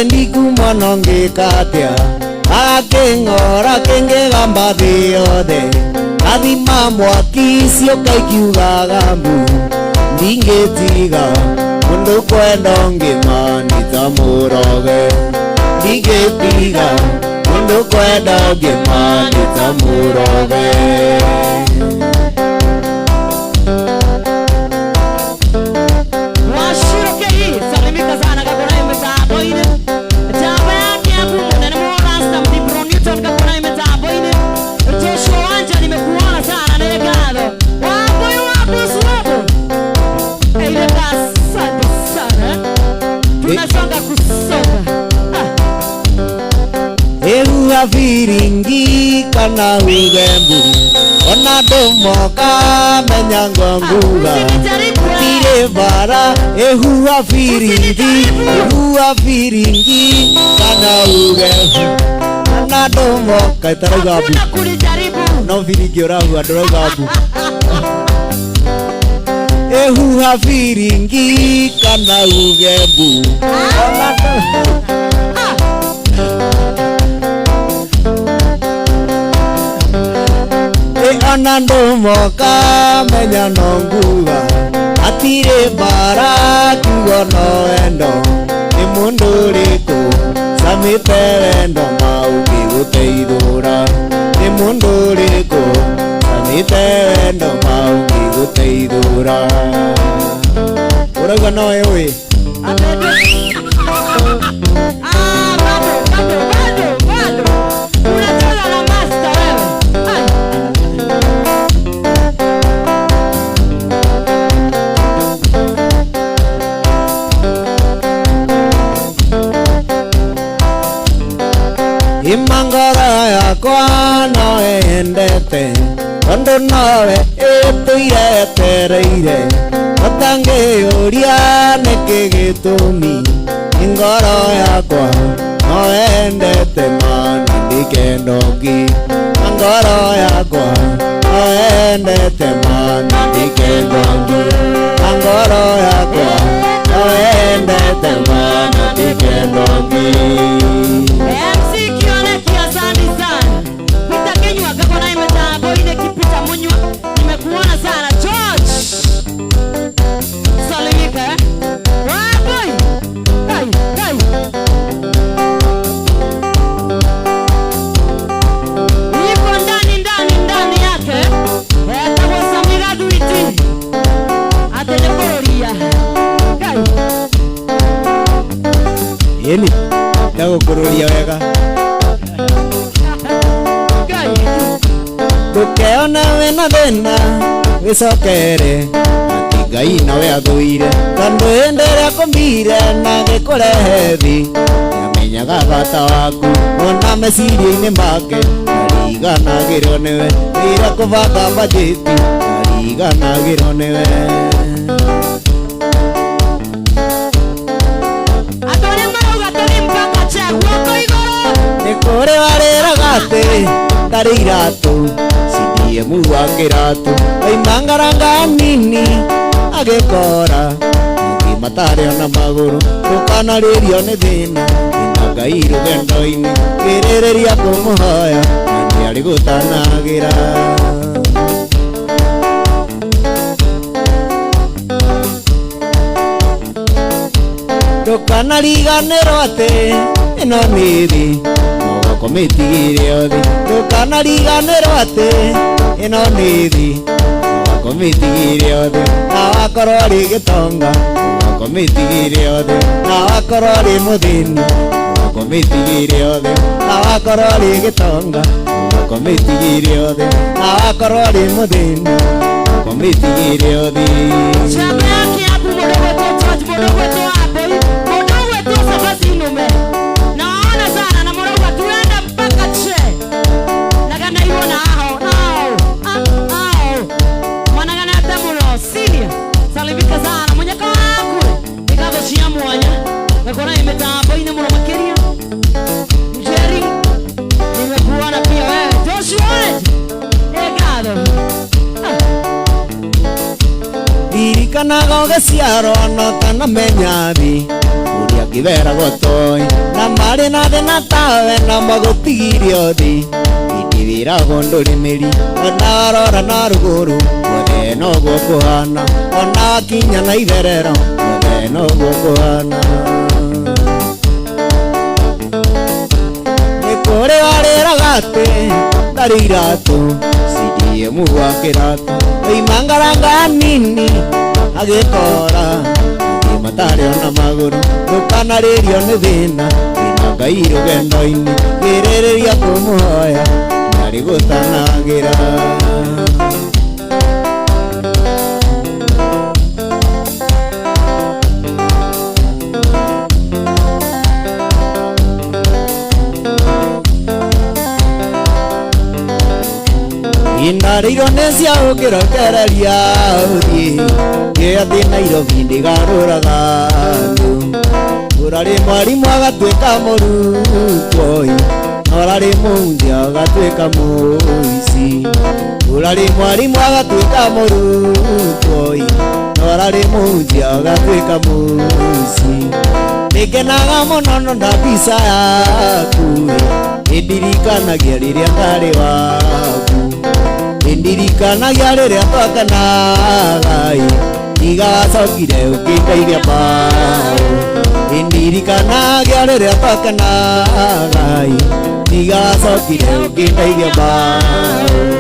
ndikumana ngikatia agaking'ora kingigamba thĩ yothe athima mwaki cioka ikiugaga mbu ndingĩtiga mũndũ kwenda ngĩmanĩta mũroge ndingĩtiga mũndũ kwenda ngĩmanĩta mũroge viringi kana ugembu ona domoka menyango mbuga tire bara ehua viringi kana ugembu ona domoka taragabu no viringi orahua taragabu ehua viringi kana ugembu ona anando moka menya nonguga atire bara kugo no endo ni mundu riku samite wendo maugi guteithura ni mundu riku samite wendo maugi guteithura urauga no ewe imangara yakwa no wendete tondu nawe ituiretereire utangĩũria nĩkĩ gĩtũmi ngoro yakwa no wendete mana ndikendoki ngoro yakwa no wendete mana ndikendoki ngoro yakwa no wendete mana ndikendoki. MC Kioneki, asante sana. Pita Kenywa kako na imetambo ile kipita munywa. Nimekuona sana George. Salimika Waboi. Hey. Niko ndani yake. Etawo Samira Duiti. Atende kororia. Yeni ndagukururia wega tukeona wena thina wicokere ati Ngai nawe athũire tondu hĩndĩ ĩrĩa kũmbire na gĩkũrehe thĩ nĩamenyaga bata waku ona meciria-inĩ make ariganagĩrwo nĩwe wĩra kũbanga bajeti ariganagĩrwo nĩwe. Nikore warĩraga atĩ ndarĩ iratũ CDM wa kĩratũ oimangaranga nini agĩkora matarĩ ona magũrũ ndũkanarĩrio nĩ thĩna ĩna Ngai rũgendo-inĩ kĩrĩrĩria kũmũhoya na nĩarĩ gũtanagĩra. Ndũkanariganĩrwo atĩ ĩno nĩ thĩ mogoko mĩtigĩre thĩ ndũkanariganĩrwo atĩ ĩno nĩ thĩ mogoko mĩtigĩre thĩ na wakorwo rĩ gĩtonga mogoko mĩtigĩre thĩ na wakorwo rĩ mũthĩni mogoko mĩtigĩre thĩ na wakorwo rĩ gĩtonga mogoko mĩtigĩre thĩ na wakorwo rĩ mũthĩni mogoko mĩtigĩre thĩ. Ririkanaga ũgĩciarwo no tanamenya thĩ ũrĩa ngĩberagwo toĩ na marĩ na thĩna tawe na magũtigire thĩ indi wĩragwo ndũrĩmĩri ona warora na rũgũrũ wothe noguo kũhana ona wakinya na itherero wothe noguo kũhana. Nĩ kũrĩ warĩraga atĩ ndarĩ iratũ CDM wa kĩratũ oimangaranga nini agĩkora atĩ matarĩ ona magũrũ ndũkanarĩrio nĩ thĩna ĩna Ngai rũgendo-inĩ kĩrĩrĩria kũmũhoya nĩarĩ gũtanagĩra. Indarĩirwo nĩ cia ũngĩrokereria ũthiĩ gĩathĩ Nairobi ndĩgarũraga andũ ũrarĩ mwarimũ agatuĩka mũrutwo ũrarĩ mũhunjia agatuĩka mũici ũrarĩ mwarimũ agatuĩka mũrutwo ũrarĩ mũhunjia agatuĩka mũici. Nĩngenaga mũno na mbica yaku ĩndirikanagia rĩrĩa ndarĩ waku indirikanagia rĩrĩa twakanaga igacokire ũkĩndeithia mbaũ indirikanagia rĩrĩa twakanaga igacokire ũkĩndeithia mbaũ.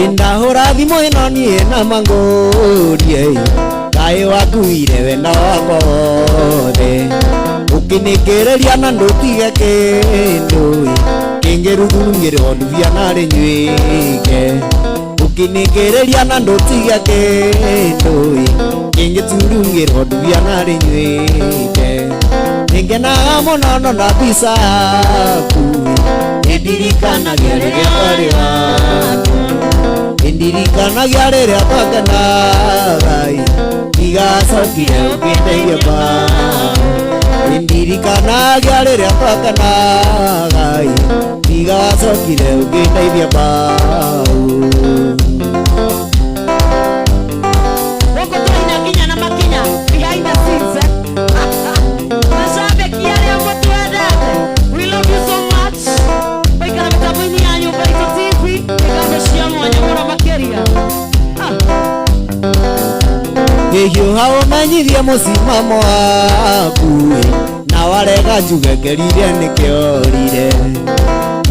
Indahora thimo ino nie na mangorie Ngai wakuire wenda wakwa wothe Ukinikireria na ndutige kindu Kingirugurungire onduvia nari nyuike Ukinikireria na ndutige kindu Kingiturungire onduvia nari nyuike Ningenaga muno na bisa yaku Indirikanagia riria kwari waku Indirikanagia riria twakenagai Igacokire ukindeithia mbao Indirikanagia riria twakenagai Igacokire ukindeithia mbao Hiyo haumenyithie musimamo waku Na warega njuge ngerire nikiorire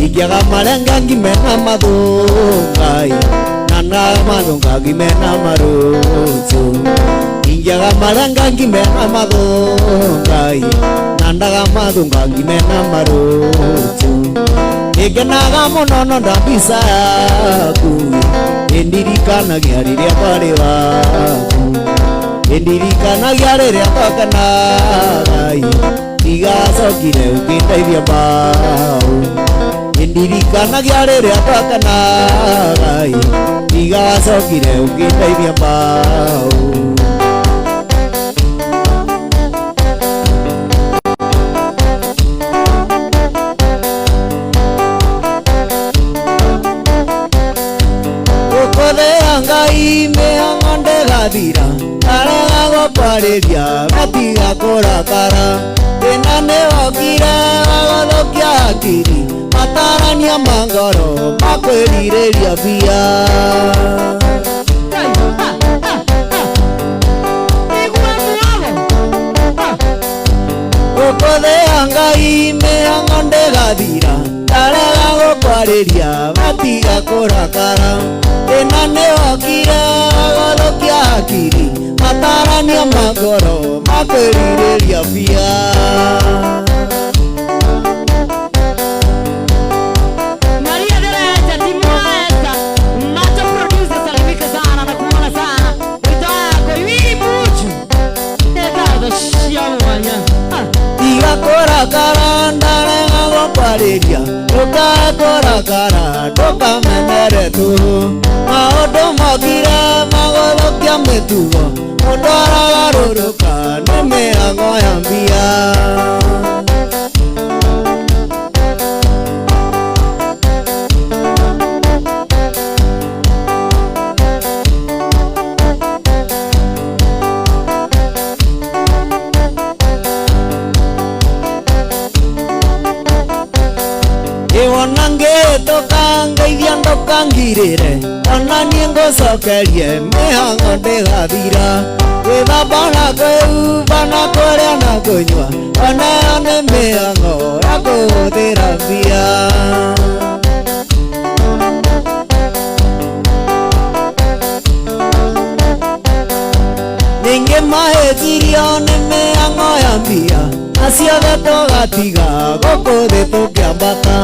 Ingiaga marenga ngimena mathungai Na mathunga ngimena marutu Ingiaga marenga ngimena mathungai Na mathunga ngimena marutu Ingenaga muno ndambisa yaku Indirikanagia riria kwari waku Indirikanagia riria twakenagai Igacokire ukindeithia mbao Indirikanagia riria twakenagai Igacokire ukindeithia mbao Ukothea Ngai mĩhang'o ndĩgathira Arega gũkwarĩria gatiga kũrakara Thĩna nĩwokire wagũthũkia hakiri Matarania ma ngoro makwĩrirĩria mbia Ũkũthĩa Ngai mĩhang'o ndĩgathira Arega gũkwarĩria gatiga kũrakara Thĩna nĩwokire wagũthũkia hakiri Matarania ma ngoro makwĩrirĩria mbia Kũrakara ndarega gũkwarĩria Ndũkakũrakara ndũkamenere tũhũ Maũndũ mokire magũthũkia mĩtugo Mũndũ aragarũrũka nĩ mĩhang'o ya mbia Ona ngĩtũkangeithia ndũkangirĩre Ona niĩ ngũcokerie mĩhang'o ndĩgathira Gwĩthamba na kwĩhumba na kũrĩa na kũnyua Ona ĩyo nĩ mĩhang'o ya kũhũthĩra mbia Ningĩ mahĩnjirio nĩ mĩhang'o ya mbia Aciothe tũgatiga gũkũ thĩ tũkĩambata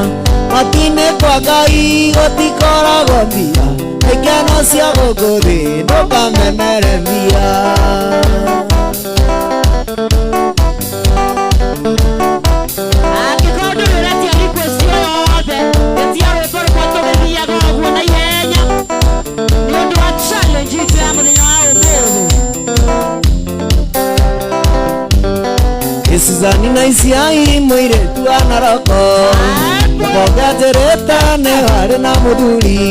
Mati-inĩ kwa Ngai gũtikoragwo mbia Ikeno cia gũkũ thĩ ndũkamenere mbia Angĩkorwo ndũrĩretia thikũ icio yothe Gĩtia rwĩmbo rũmwe tũgĩthiaga ũguo na ihenya Nĩ ũndũ wa challenge itũ ya mũthenya wa ũmũthĩ Suzani na Isiai mũirĩtu wa Naroko Mũkongatĩrĩte nĩ harĩ na mũthuri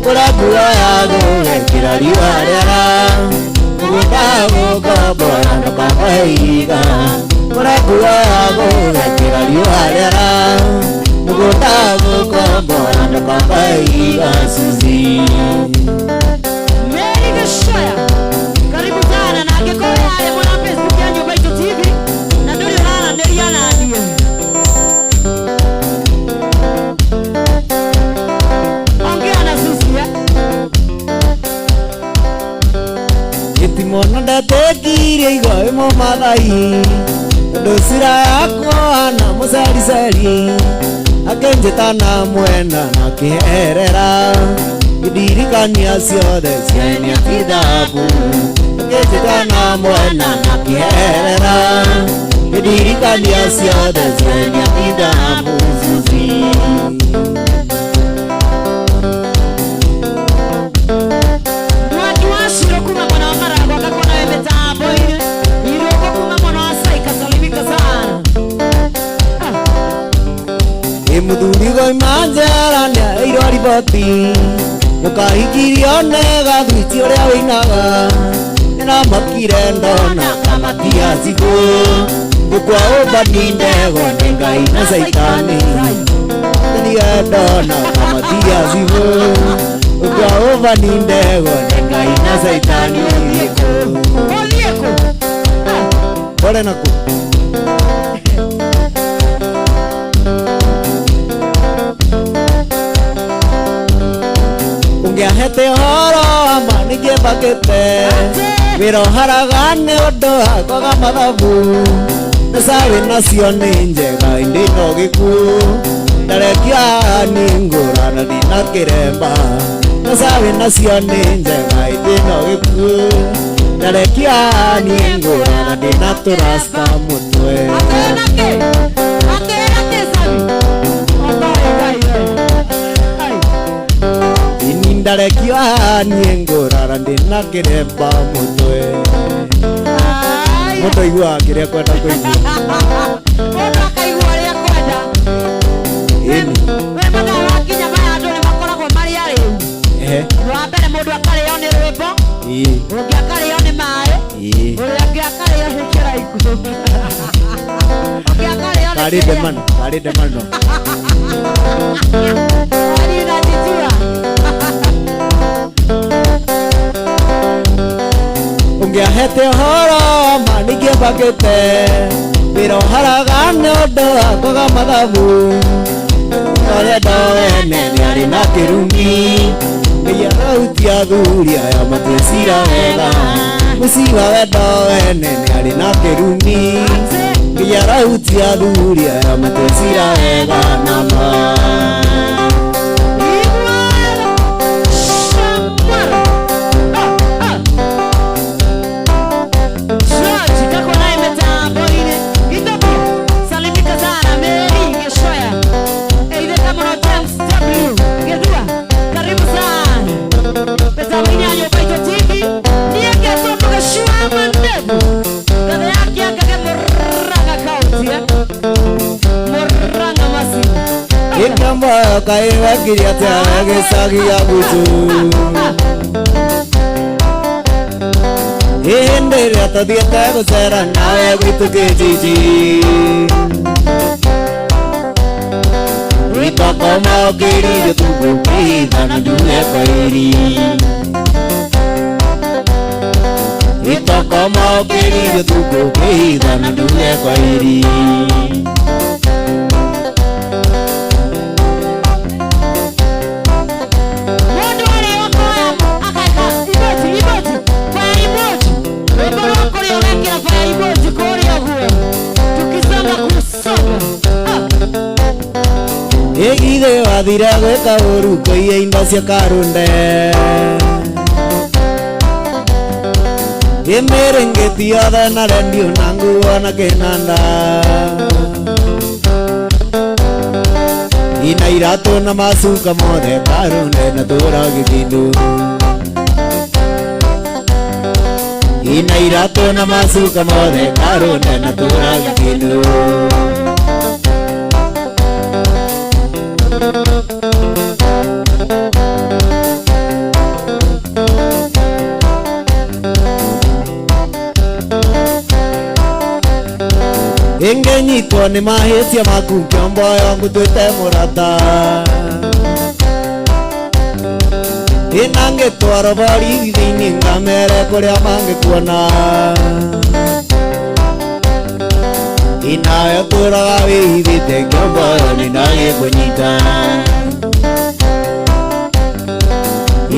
Kũrĩa mbura ya gũgekĩra riũa rĩara Mũgũnda gũkombora ndũkakaiga Kũrĩa mbura ya gũgekĩra riũa rĩara Mũgũnda gũkombora ndũkakaiga Suzi Mary Gĩcoya Karibu sana na angĩkorwo harĩ mwana Facebook ya Nyũmba Itũ TV Na ndũrĩ ũraranĩria na niĩ Ongea na Suzi Nĩndĩkirie igoi mũmathai ndũcira yakwa na mũceriseri akĩnjĩta na mwena na kĩherera ndirikania ciothe ciene ithabu akĩnjĩta na mwena na kĩherera ndirikania ciothe ciene ithabu Muthurigo imanjera nĩa ĩirwo riboti mũkahikirio nega thwiti ũrĩa wĩinaga nĩnamakire ndona kamatia cibũ gũkwa ũmbani ndego nĩ Ngai na Saitani nĩniĩ ndona kamatia cibũ gũkwa ũmbani ndego nĩ Ngai na Saitani ore naku Ngĩahete ũhoro wa manĩngĩ mbakĩte wĩra ũharagane ũndũ hakwaga mathabu nĩcaĩ nacio nĩ njega ndĩno gĩkuũ ndarekia nĩ ngũrana ndĩna kĩremba nĩcaĩ nacio nĩ njega ndĩno gĩkuũ ndarekia nĩ ngũrana ndĩna tũrasta mũtwe ndarekia niĩ ngũrara ndĩna kĩremba mũtwe mũndũ aiguaga kĩrĩa kwenda kũigua mũndũ akaigua ũrĩa kwenda we mathaa wakinya maya andũ nĩ makoragwo marĩ arĩu wa mbere mũndũ akarĩo nĩ rwĩmbo ũngĩ akarĩo nĩ maĩ ũrĩa ũngĩ akarĩo nĩ kĩraiku ũngĩ akarĩo nĩ karĩ ndemano Ngĩahete ũhoro manĩngĩ mbakĩte wĩra ũharagane ũndũ hakwaga mathabu ũrĩa ndoene nĩarĩ na kĩrumi Ngai arautia athuri aya matwĩcira wega mũciĩ wa wendo wene nĩarĩ na kĩrumi Ngai arautia athuri aya matwĩcira wega nama Ikamba kaiwa kiriata gesagia butu Hindera tadieta gusera nae gitu kijiji Itaka mau kiri jutuku kita na dunia kairi Itaka mau kiri jutuku kita na dunia kairi Egide wathira gwĩka ũru kũiya indo cia karunde Ĩmĩrĩngĩti yothe na redio na nguo na kĩnanda Ina iratũ na macuka mothe karunde na tũragi kindu Ina iratũ na macuka mothe karunde na tũragi kindu Ingenyitwo nĩ mahĩtia maku kĩomboyo ngũtuĩte mũrata Ĩna ngĩtwarwo borithi thĩinĩ ngamere kũrĩa mangĩkuona Inawe tũraga wĩhithĩte kĩomboyo nĩ ndagĩkũnyita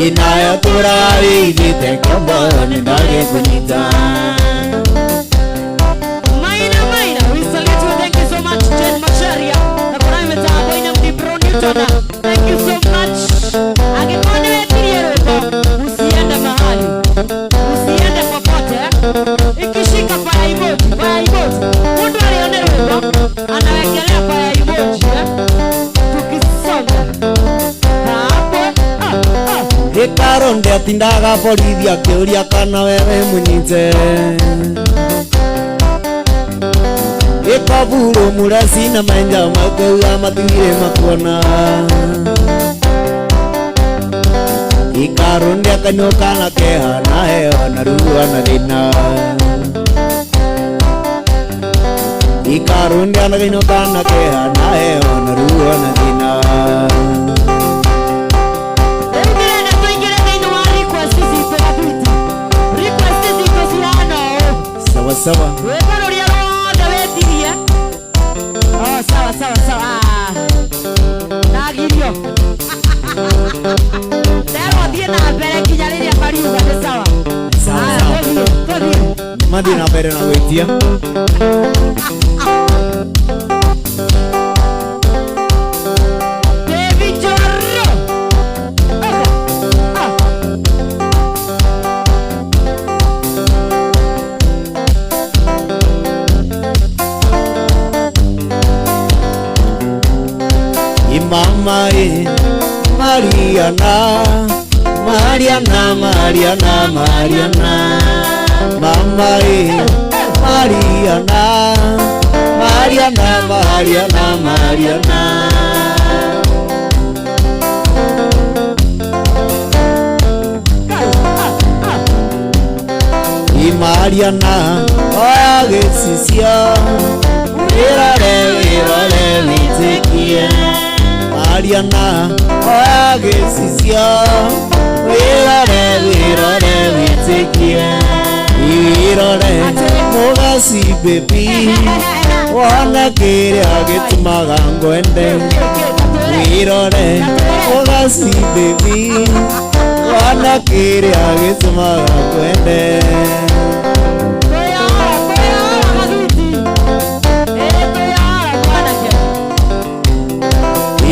Ina nayo tũragĩithĩte kĩombo nĩndagĩkũnyita. We salute you. Thank you so much, Jen Macharia. Na kuna mitambo ina Mdibro Newton. Thank you so much. Akipone wekirie roho, usiende mahali, usiende popote. Ikishika fire emoji. Mtu alione roho, anawekelea fire emoji. Tukisonga hapo. Ikaronde atindaga borithi akĩũria kana wewe mũnyite. Ikaburo murasi na manja makauga matigire makuona. Ikaronde akanyũka na keha na heo na ruo na thĩna. Ikaronde akanyũka na keha na heo na ruo na thĩna. Sawa sawa. Sawa. Nagirio. Dero tiene na mbere kinya riria kariuga ni sawa. Sawa. Mathi na mbere na gwitia. Mama Mariana. Mama Mariana. Mariana agĩcicia wirore wĩtĩkie. Mariana agĩcicia wirore wĩtĩkie. Wirore mũgaci baby, wona kĩrĩa gĩtũmaga ngwende. Wirore mũgaci baby, wona kĩrĩa gĩtũmaga ngwende.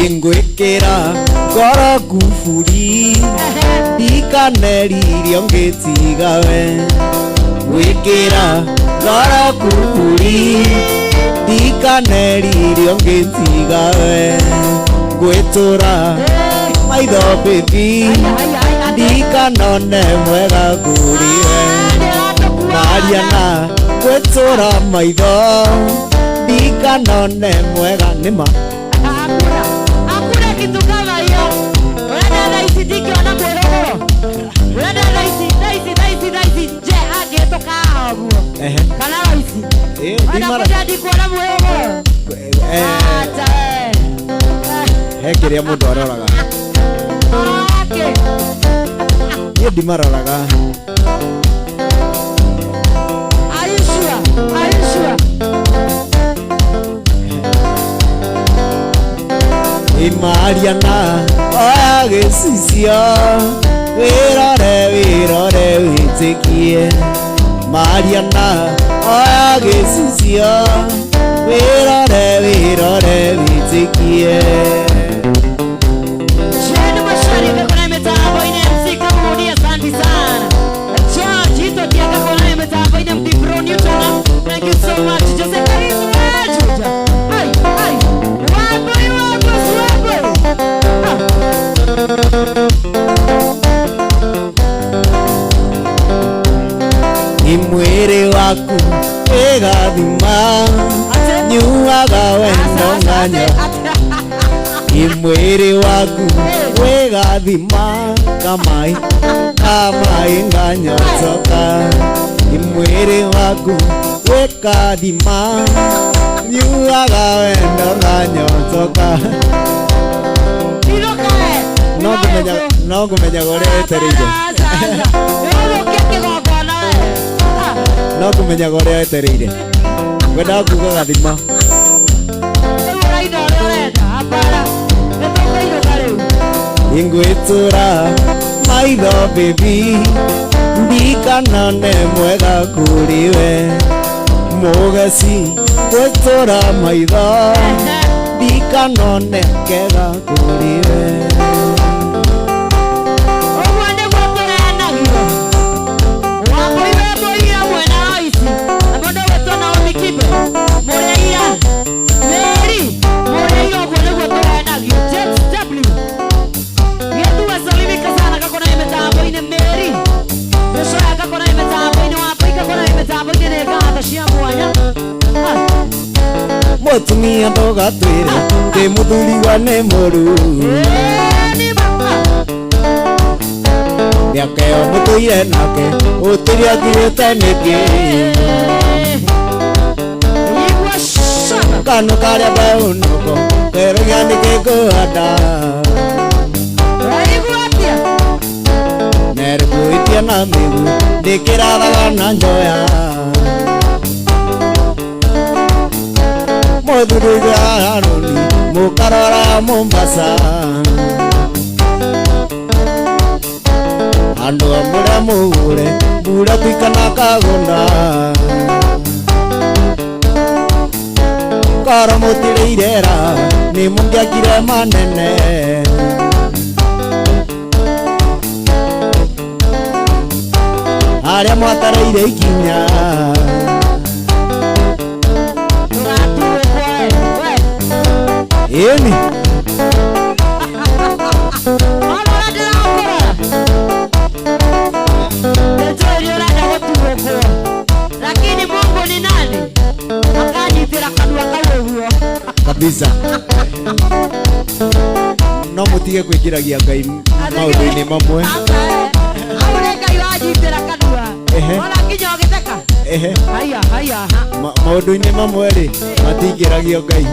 Ingwĩkĩra ngoro kuburi, ndikaneririo ngĩtigawe. Gwĩkĩra ngoro kuburi, ndikaneririo ngĩtigawe. Gwĩtũra maitho baby, ndikanone mwega ngũriwe. Mariana gwĩtũra maitho, ndikanone mwega nĩma. Hakuna kitu kama hiyo. Unaenda raisi diki wana mwelogoro. Unaenda raisi je agetoka hagu. Kana raisi. Unaenda diki wana mwelogoro. Ata Hekiria mundu aroraga. Okay. Ye dimaroraga. Are you sure? Mariana agĩcicia wirore wĩtĩkie. Mariana agĩcicia wirore wĩtĩkie. Sheni Mashari kakona mitambo ine MC Kamudi, asante sana. George Hito kia kakona mitambo ine Mdibro Newton. Thank you so much. Jose Karimu Juja. Ai. Wabo. Imwere waku egathima, nyuaga wendo nganya. Imwere waku wegathima, kamai nganya toka. Imwere waku wekathima, nyuaga wendo nganya toka. No kumenya gore etereire. No kumenya gore etereire. Wenda kuga gathima. Ingwĩtũra maitho baby ndikana nĩ mwega kũrĩ we mũgeci gwĩtũra maitho ndikana nĩ kega kũrĩ we Mutumia ndogatwire ndi muthuri wa nĩ mũru Ndiakeo mũtũire nake ũtĩria ngirĩte nĩkĩ Kanu karĩa mbeũnũko kerogia nĩkĩ ngũhanda Nerĩkũĩtia na mĩgu ndĩkĩrathaga na njoya Mũthuri Harũni mũkarora Mombasa Andũ amũrĩa mũgũre mbura tuikana kagũnda Koro mũtirĩire ra nĩ mũngĩakire manene Arĩa mwatareire ikinya Eni Lakini Mungu ni nani? Akanyitira kanua kawe huo kabisa No mutige kwĩkĩragia Ngai maũndũ-inĩ mamwe Aure Ngai wanyitĩra kanua Ona kinya ũgĩteka Haya maũndũ-inĩ mamwe rĩ matingĩragio Ngai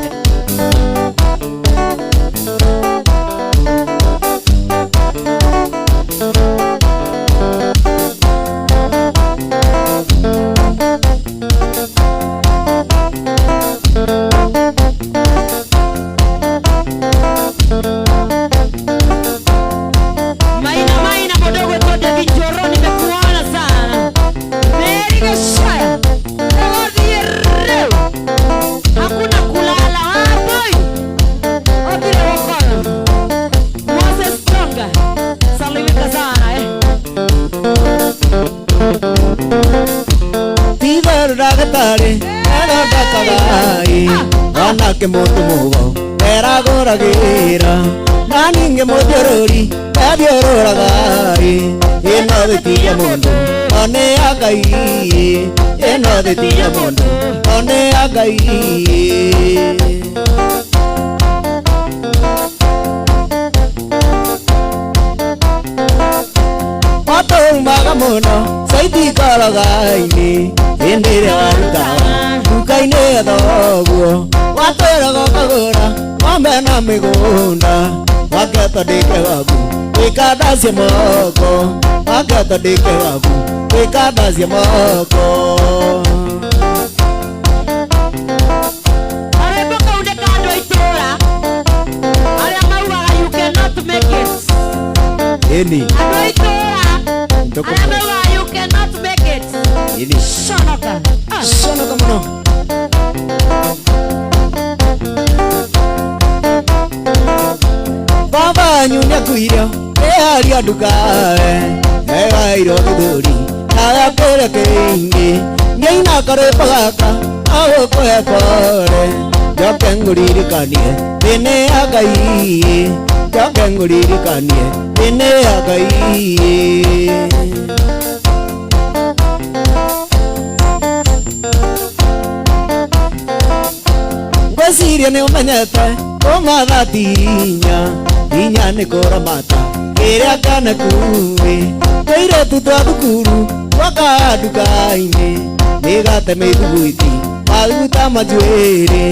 Wanake mũndũ mũgo eragũragĩra na ningĩ mũthiũrũri ethiũrũraga ĩno thĩtiria mũndũ one ya Ngai ĩno thĩtiria mũndũ one ya Ngai Watũmaga mũno saiti koroga-inĩ hĩndĩ ĩrĩa warutaga nduka-inĩ ya thoguo Watũraga ũkagũra ng'ombe na mĩgũnda Waketa ndĩke waku wĩkandacia moko Waketa ndĩke waku wĩkandacia moko Karĩmbũ kau nĩ ka andũ a itũũra arĩa maugaga you cannot make it Eni Andũ a itũũra arĩa maugaga you cannot make it Eni Conoca mũno Baba nyunya kuirio eharia ndukawe egairwo gĩthũri nawe kwĩre kĩingĩ ngĩina karĩmbo gaka agũkũhe pore njoke ngũririkanie thĩnĩ ya Ngai njoke ngũririkanie thĩnĩ ya Ngai Ngwĩciria nĩ ũmenyete ũmatha tinya Inya nĩ kũramata kĩrĩa kanekuĩ Tũirĩtu twa thukuru twaka nduka-inĩ Nĩgate mĩthuguiti maguta manjuĩrĩ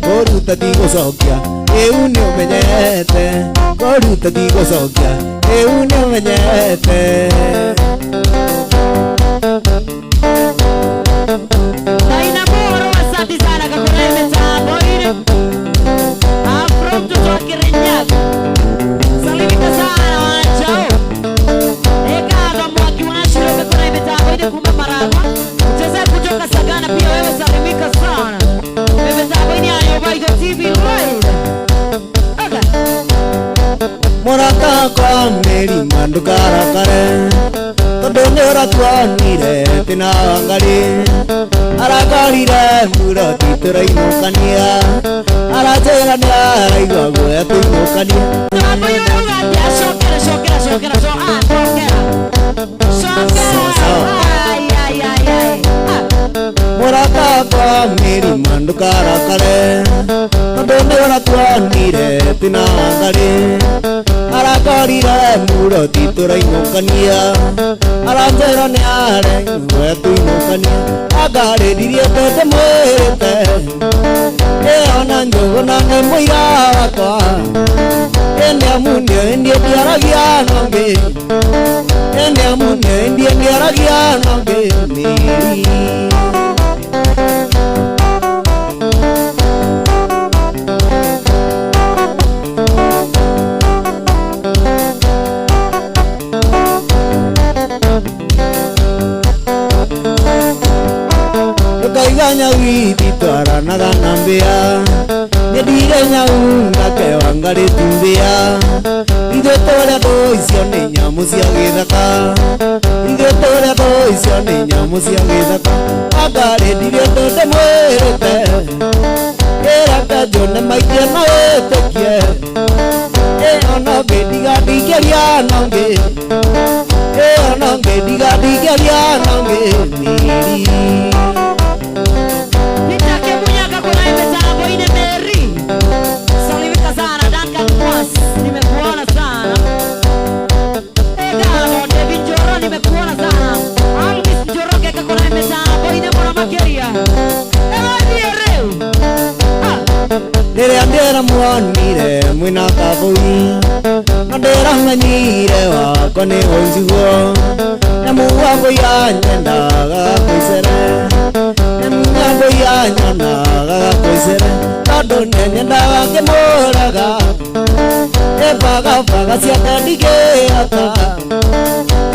Kũruta tigũcokia rĩu nĩ ũmenyete Kũruta tigũcokia rĩu nĩ ũmenyete kwa mĩrima ndũkarakare tondũ nĩũratuonire tina wangarĩ arakorire mũroti tũrainũkania aranjĩra nĩaraigua guoya tũinũkania mũrata kwa mĩrima ndũkarakare tondũ nĩũratuonire tina wangarĩ arakorire mũroti tũrainũkania aranjĩra nĩaraigua tũinũkania angarĩririe tete mwĩrĩte ona njũgũ na nĩ mũira wakwa enĩamunio endie ndiaragia nongĩ enĩamunio endie ndiaragia nongĩ mĩri nyawiti twaranaga na mbĩa nĩndire nyau nake wangarĩ tumbĩa ithuĩ tũrĩa tũicio nĩ nyamũ cia gĩthaka ithuĩ tũrĩa tũicio nĩ nyamũ cia gĩthaka angarĩndirie tũte mwĩrĩte ĩraka njone maikie na wĩtĩkie ona ngĩndigandigĩria nongĩ ona ngĩndigandigĩria nongĩ mĩri rĩrĩa ndĩramuonire mwĩna kabũi na ndĩramenyire wakwa nĩ ũnjiguo nyamũ wambũia nyendaga kwĩcere nyamũ wambũia nyonaga kwĩcere tondũ nĩnyendaga ngĩmũraga ĩbagabaga ciake ndigĩota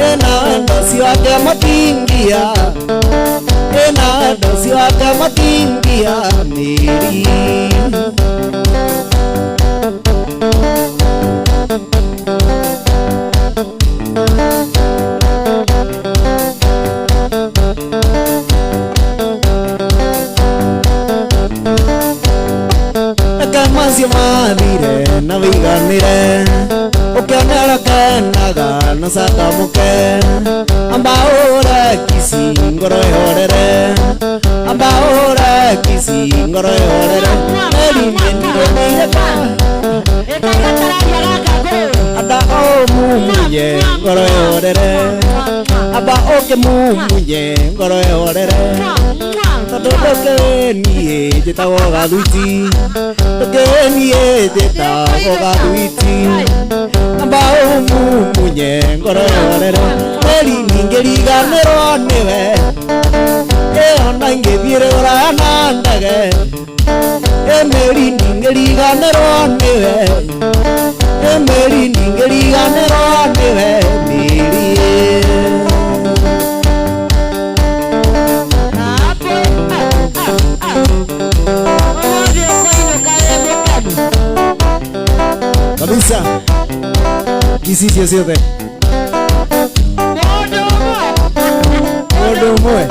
ĩna wendo ciake matingia ĩna wendo ciake matingia mĩri macio mathire na wĩiganĩre ũkĩonera kenaga na cakamũke amba ũre kici ngoro ĩhorere amba ũre kici ngoro ĩhorere anda ũmumuye ngoro ĩhorere amba ũkĩmumuye ngoro ĩhorere tondũ ndũkĩniĩ njĩtagwo gathuiti ndũkĩniĩ njĩtagwo gathuiti amba ũmumunye ngoro ĩhorere meri ningĩriganĩrwo nĩwe ona ingĩthiĩre ũraya na ndege meri ningĩriganĩrwo nĩwe meri ningĩriganĩrwo nĩwe mĩri kabisa kisicio ciothe mũndũ ũmwe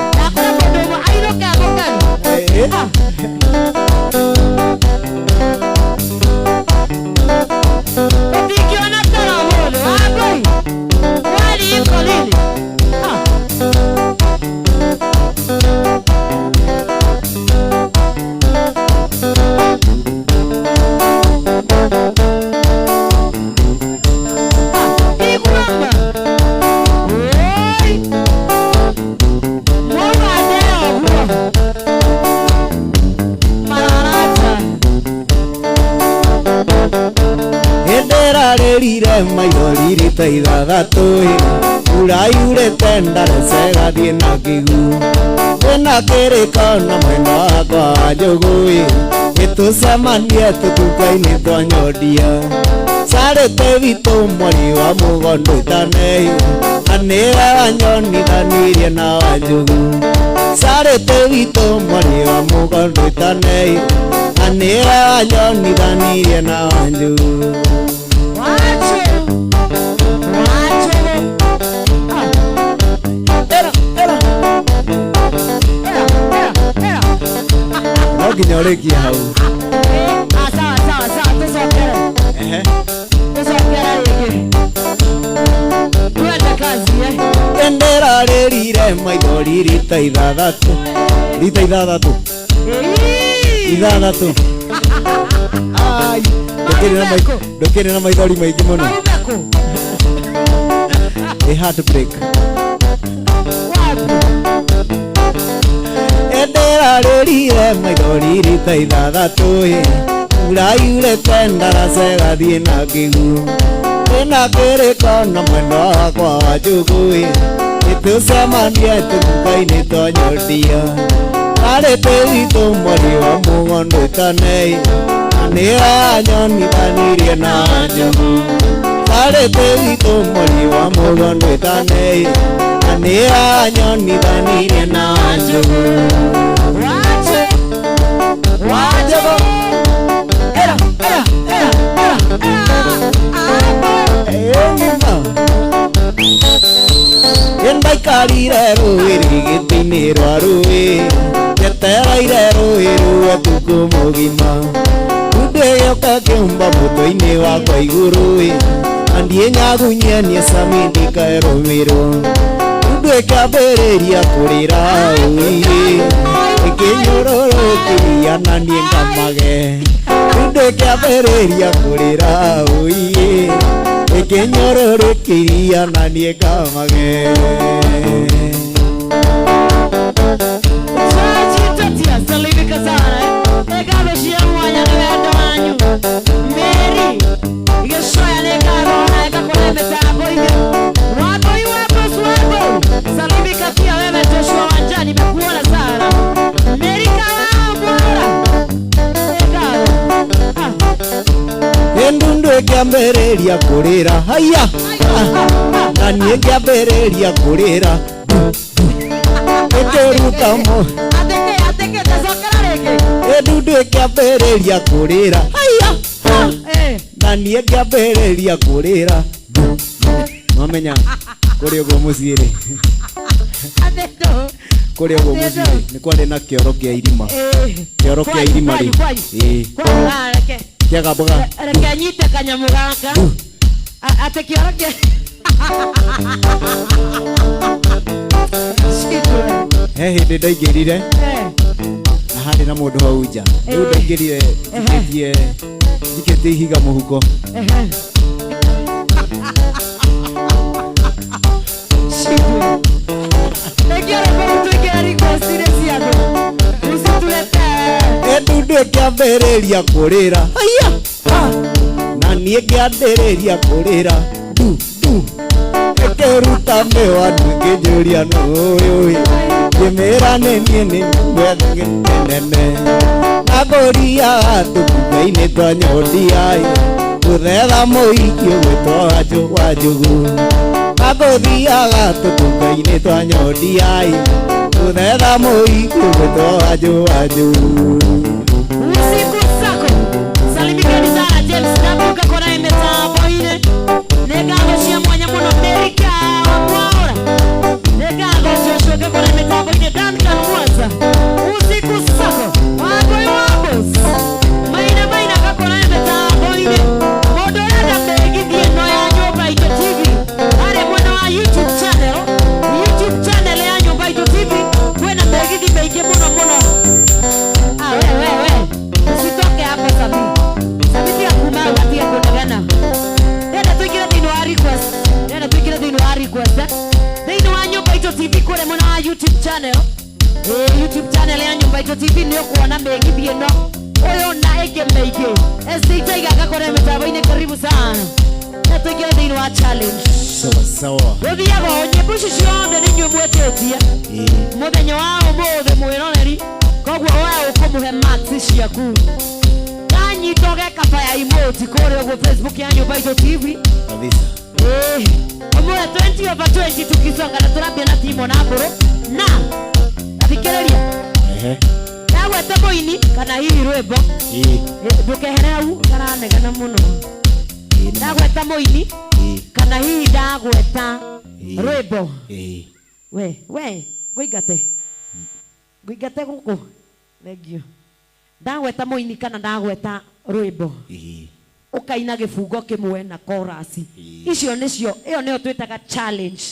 rĩrire maithori ta ithathatũ uraiurĩte ndarece gathiĩ na kĩgu wĩna kĩrĩko na mwena wakwa wa njũgũ nĩtũcemanie tũtuka-inĩ twa nyondia carĩte witũ mwari wa mũgondo itanei na nĩwe wanyonithanirie na Wanjũgu carĩte witũ mwari wa mũgondo itanei na nĩwe wanyonithanirie na Wanjũgu. nginya ũrĩkie hau. Sawa sawa sawa, tũcokere. Tũcokere rĩngĩ. Twende kazi Nĩndĩrarĩrire maithori rita ithathatũ. Rita ithathatũ. Ithathatũ. Ai, ndũkĩrĩ na maithori maingĩ mũno. Heartbreak. Nĩndĩrarĩrire maithori rita ithathatũ. Mbura yurĩte ndaraca ĩgathiĩ na kĩguũ. Ndĩna kĩrĩko na mwendwa wakwa wa Njũgũ. Nĩtũcemanie tũtuka-inĩ twa Nyondia. Harĩ tĩritũ mweri wa mũgondũ itanei. Na nĩanyonithanirie na Njũgũ. Harĩ tĩritũ mweri wa mũgondũ itanei. Na nĩanyonithanirie na Njũgũ. Wanjũgũ. Ndaikarire rũĩ gĩtĩ-inĩ rwa rũĩ. Njetereire rũĩ rũe ũtukũ mũgima. Ndĩgĩũka kĩumba mũtwe-inĩ wakwa igũrũ. Na ndiĩnyagunyie niĩ Sami ndikae rũmĩrwo. Ndĩkĩambĩrĩria kũrĩra ĩkĩnyũrũrũkĩria na niĩ ngamage. Ndĩkĩambĩrĩria kũrĩra ĩkĩnyũrũrũkĩria na niĩ ngamage. Salimika sana Negalo cia mwanya nĩ wendo wanyu. Mary Gĩcoya nĩngarona ĩgakũre mĩtambo-inĩ. Wambui wa boss wako salimika pia wewe Joshua Wanja, nimekuona sana. Mary Kawambura Negalo Ndundu ĩkĩambĩrĩria kũrĩra. Haiya na niĩ ngĩambĩrĩria kũrĩra. Ĩkĩruta ndundu ĩkĩambĩrĩria kũrĩra. Haiya na niĩ ngĩambĩrĩria kũrĩra. Mwamenya kũrĩ ũguo mũciĩ-rĩ, kũrĩ ũguo mũciĩ-rĩ nĩ kwarĩ na kĩoro kĩa irima. Kĩoro kĩa irima-rĩ kĩagambaga. Reke nyite kanyamũ gaka atĩ kĩoro kĩa he hĩndĩ ndaingĩrire na harĩ na mũndũ hau nja. Rĩu ndaingĩrire njikĩtie ihiga mũhuko. Ndundu ĩkĩambĩrĩria kũrĩra. Haiya na niĩ ngĩambĩrĩria kũrĩra. Ĩkĩruta mĩwanu ĩkĩnjũria nũĩ. Ngĩmĩra nĩ niĩ nĩ gwetha gĩtenene. Na ngũriaga tũtuka-inĩ twa Nyondia. Gũthetha mũhiki ũgwĩtwo wa Njũgũ. Na ngũthiaga tũtuka-inĩ twa Nyondia. Gũthetha mũhiki ũgwĩtwo wa Njũgũ. Usiku sako salimikeni sana James Nabuka kona imetambo-inĩ. Negalo cia mwanya mũno Amerika wamwaura. Negalo Joshua kona imetambo-inĩ Duncan Mwanza. Usiku sako wagoi wabos maina kakona imetambo-inĩ. Mũndũ ũrenda mbegithie ĩno ya Nyũmba Itũ TV harĩ mwena wa YouTube channel ya Nyũmba Itũ TV kwĩna mbegithi maingĩ mũno. Wewe usitoke hapo Sami. Sami pia kuma watia kudagana. Nenda tuikira thĩinĩ wa request. Thĩinĩ wa Nyũmba Itũ TV kũrĩ mwena wa YouTube channel. YouTube channel ya Nyũmba Itũ TV nĩ ũkuona mĩgithi ĩno. Ũyũ na ĩngĩ mĩingĩ. SDJ gakakore mĩtambo-inĩ karibu sana. Nenda tuikira thĩinĩ wa challenge. Sawa. Ũthiaga nyĩmbo ici ciothe nĩ inyuĩ mwĩtĩtie. Mũthenya wa ũmũthĩ mwĩroreri. Koguo wewe ũkũmũhe marks ciaku. Kanyitoge kaba ya emoji kũrĩ ũguo Facebook ya Nyũmba Itũ TV. Kabisa. Ũmũhe 20/20 tukisonga na tũrambia na timu na mbũrũ. Na athikĩrĩria. Ndagweta mũini kana hihi rwĩmbo. Ndũkehere hau karanegana mũno. Ndagweta mũini kana hihi ndagweta rwĩmbo. We ngũingate gũkũ. Thank you. ndagweta muini kana ndagweta rwimbo ukaina gifungo kimwe na chorus icio nicio iyo niyo twitaga challenge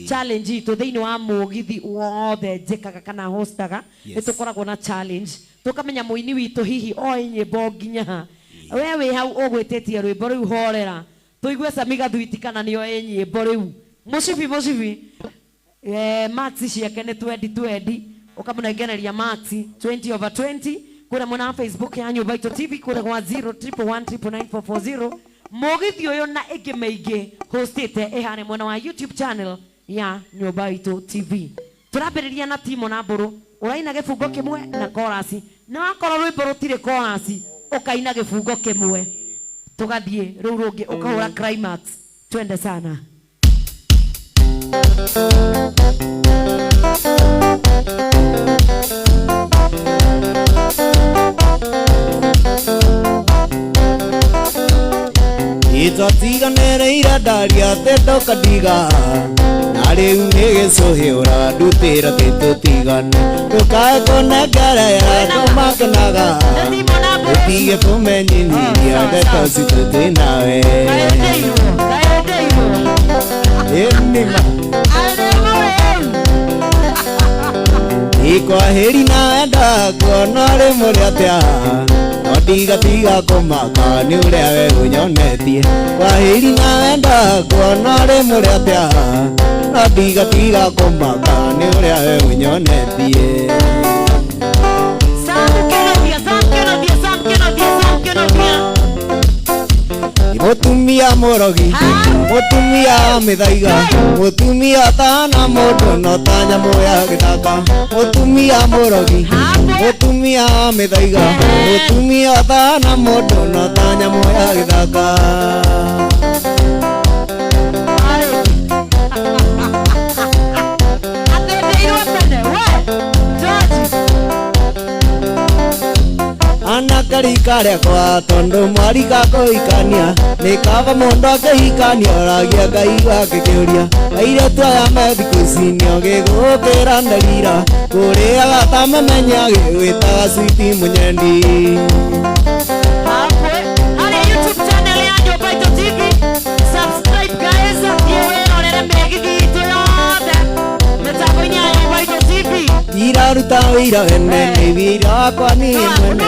challenge itu thiini wa mugithi wothe njikaga kana hostaga nitukoragwo na challenge tukamenya muini witu hihi oi nyimbo nginya wewe hau ugwititie rwimbo riu horera tuigue Samiga Thwiti kana niyo nyimbo riu musibi Max ciake ni 2020 ukamunengereria Max 20/20 kura mwana Facebook ya Nyumba Itu TV kura kwa 0111999440 mugithi uyu na ingi maingi hostite ihane mwana wa YouTube channel ya Nyumba Itu TV turambiriria na Timo na Mburu uraina gifungo kimwe na chorus na wakorwo rwimbo rutire chorus ukaina gifungo kimwe tugathie riu rungi ukahura climax twende sana Itatiganere iradaria teto kadiga nari unege ura dutira teto tigane tukae kona gara ya tomaknaga utige pomeni ni ya teto situte nawe emima ikwa heri na nda konore muriatia Tiga komaka ni uria we unyonetie kwaheri na wenda kuonore muriatia tiga komaka ni uria we unyonetie mutumia murogi mutumia mithaiga mutumia tana mundu no tanya moya githaka mutumia murogi mutumia mithaiga mutumia tana mundu no tanya moya githaka Karikare kwa tondo marika koikania nikava mondo akihikania oragia Ngai wake kiuria aire twaya methikucinio gigukira ndarira kuria gatamemenya gigwitaga switi munyendi hali YouTube channel ya Nyumba Itu TV subscribe guys orere megithi itu yothe metaboini ya Nyumba Itu TV iraruta wira wene ni wira kwa ni mwene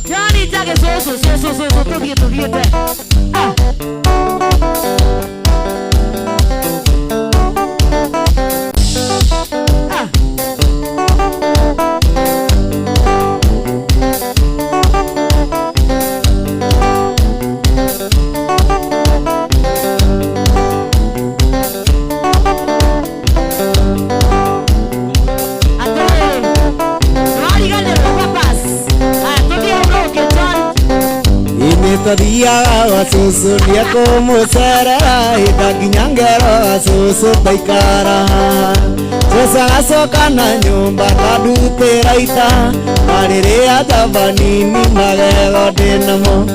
Johnny Jage so tugiete Tadiya wasusu niako musera itakinyangero wasusu taikara Sesa asoka na nyumba kadutera ita Marirea tabanini magego dinamo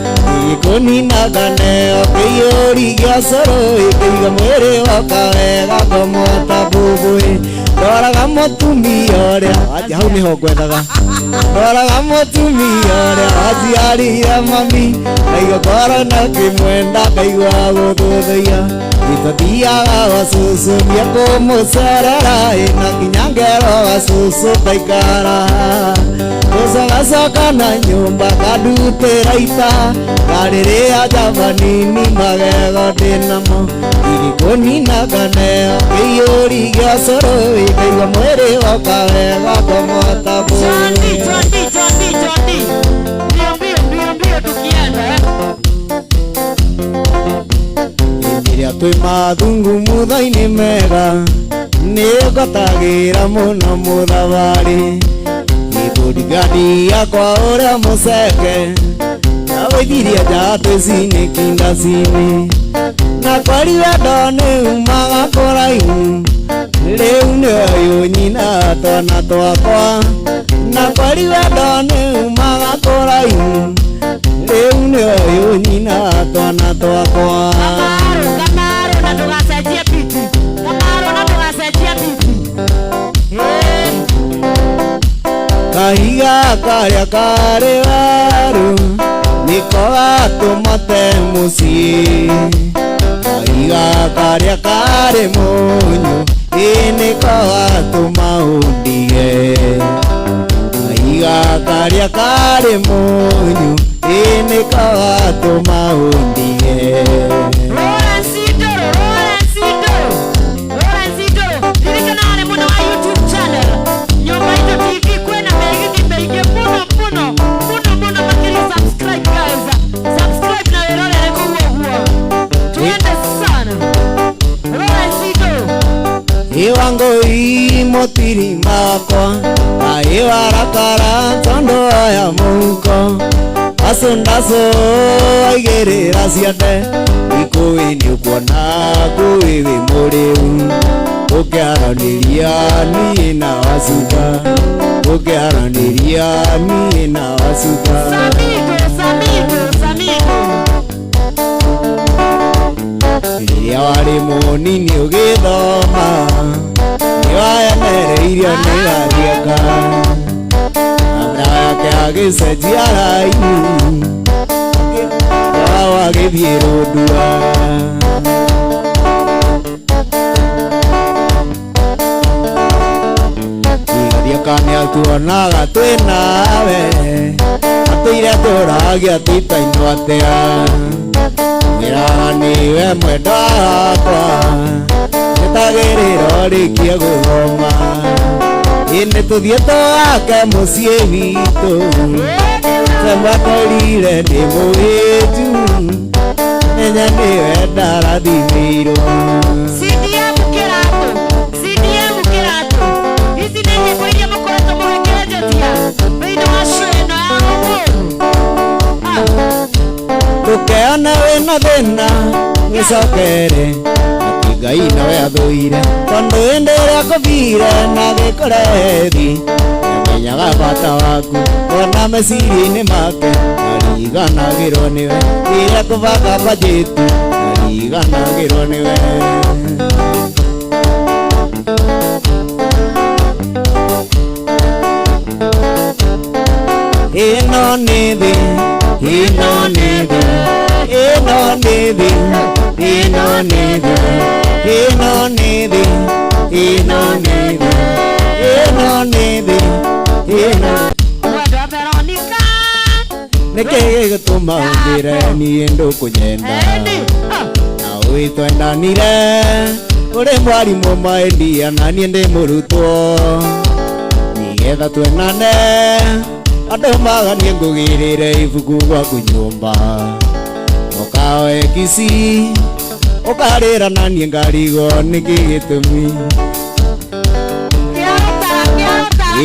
Ikoni nagane okeyori gyasoro Ikiga mwere wakawega komota bubui Doraga mutumia uria aji hau niho ngwethaga Doraga mutumia uria ajiarire mami Kaigo koro na kimwenda kaigua guthuthia Itathiaga wasusu niako mucerera ina kinyangero wasusu taikara Gacoka na nyumba kadutira ita Kariria jabanini magego dinamo Irikoni naganeo kiyuri gyasoro Ikaiga mwiri wakawega komota bui Johnny Mbio tukienda Iria twi mathungu muthaini mega Nigothagira muno muthabari Bodyguard yakwa uria museke Nawithirie njatũ cini kinda cini Na kwari wendo nĩ umaga kũraihu Rĩu nĩoyũ nyina twana twakwa Na kwari wendo nĩ umaga kũraihu Rĩu nĩoyũ nyina twana twakwa Kamaro na ndũgacenjie biti Kamaro na ndũgacenjie biti karĩa karĩ waru nĩko gatũmate mũciĩ kaiga karĩa karĩ mũnyũ nĩko gatũma ũndige kaiga karĩa karĩ mũnyũ nĩko gatũma ũndige. Iwango imotiri makwa aiwarakara tondo ya muko asundaso aigerera ciande ikuini ukuona kuiwi muriu ukiaraniria ni na wasuka ukiaraniria ni na wasuka ya wari munini ugithoma niwaemereirio nĩ gathiaka amra yake agĩcenjia raini wao agĩthiĩ rũndua gathiaka nĩatuonaga twĩ nawe atũire tũragia titainũ atĩa niwe mwendwa wakwa nĩtagĩrĩra ũrĩkie gũthoma ĩnĩ tũthiĩ twake mũciĩ witũ twambakorire ndĩ mũhĩnju menya nĩwe ndarathimĩirwo. Tukeana wĩna thĩna gĩcokere ati Ngai nawe athũire tondũ hĩndĩ ĩrĩa kũbire na gĩkũrethi nĩamenyaga bata waku ona meciria-inĩ make ariganagĩrwo nĩwe rĩrĩa kũbanga bajeti ariganagĩrwo nĩwe. Ĩno nĩ thĩ ĩno nĩ thĩ ĩno nĩ thĩ ĩno nĩ thĩ ĩno nĩ thĩ ĩno nĩ thĩ ĩno nĩ thĩ ĩno nĩkĩ gĩgũtũma ũthĩre niĩ ndũkũnyenda na wĩtwendanire ũrĩ mwarimũ mwendia na niĩ ndĩ mũrutwo nĩgetha twenane andũ maganie ngũgĩrĩre ibuku gwaku nyũmba ũkaoe kici ũkarĩra na niĩ ngarigwo nĩkĩ gĩtũmi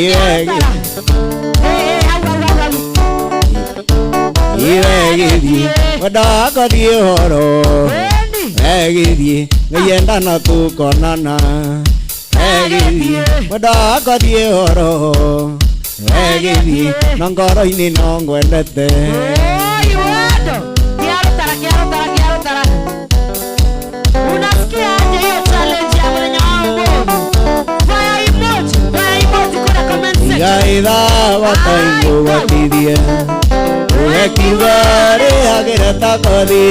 iwe gĩthiĩ wenda wakwa thiĩ ũhoro gĩthiĩ ngĩyenda na tũkonana gĩthiĩ wenda wakwa thiĩ ũhoro gĩthiĩ na ngoro-inĩ no ngwendete. Igaitha wataingo watithie ugekiuga rĩagĩra ta kothi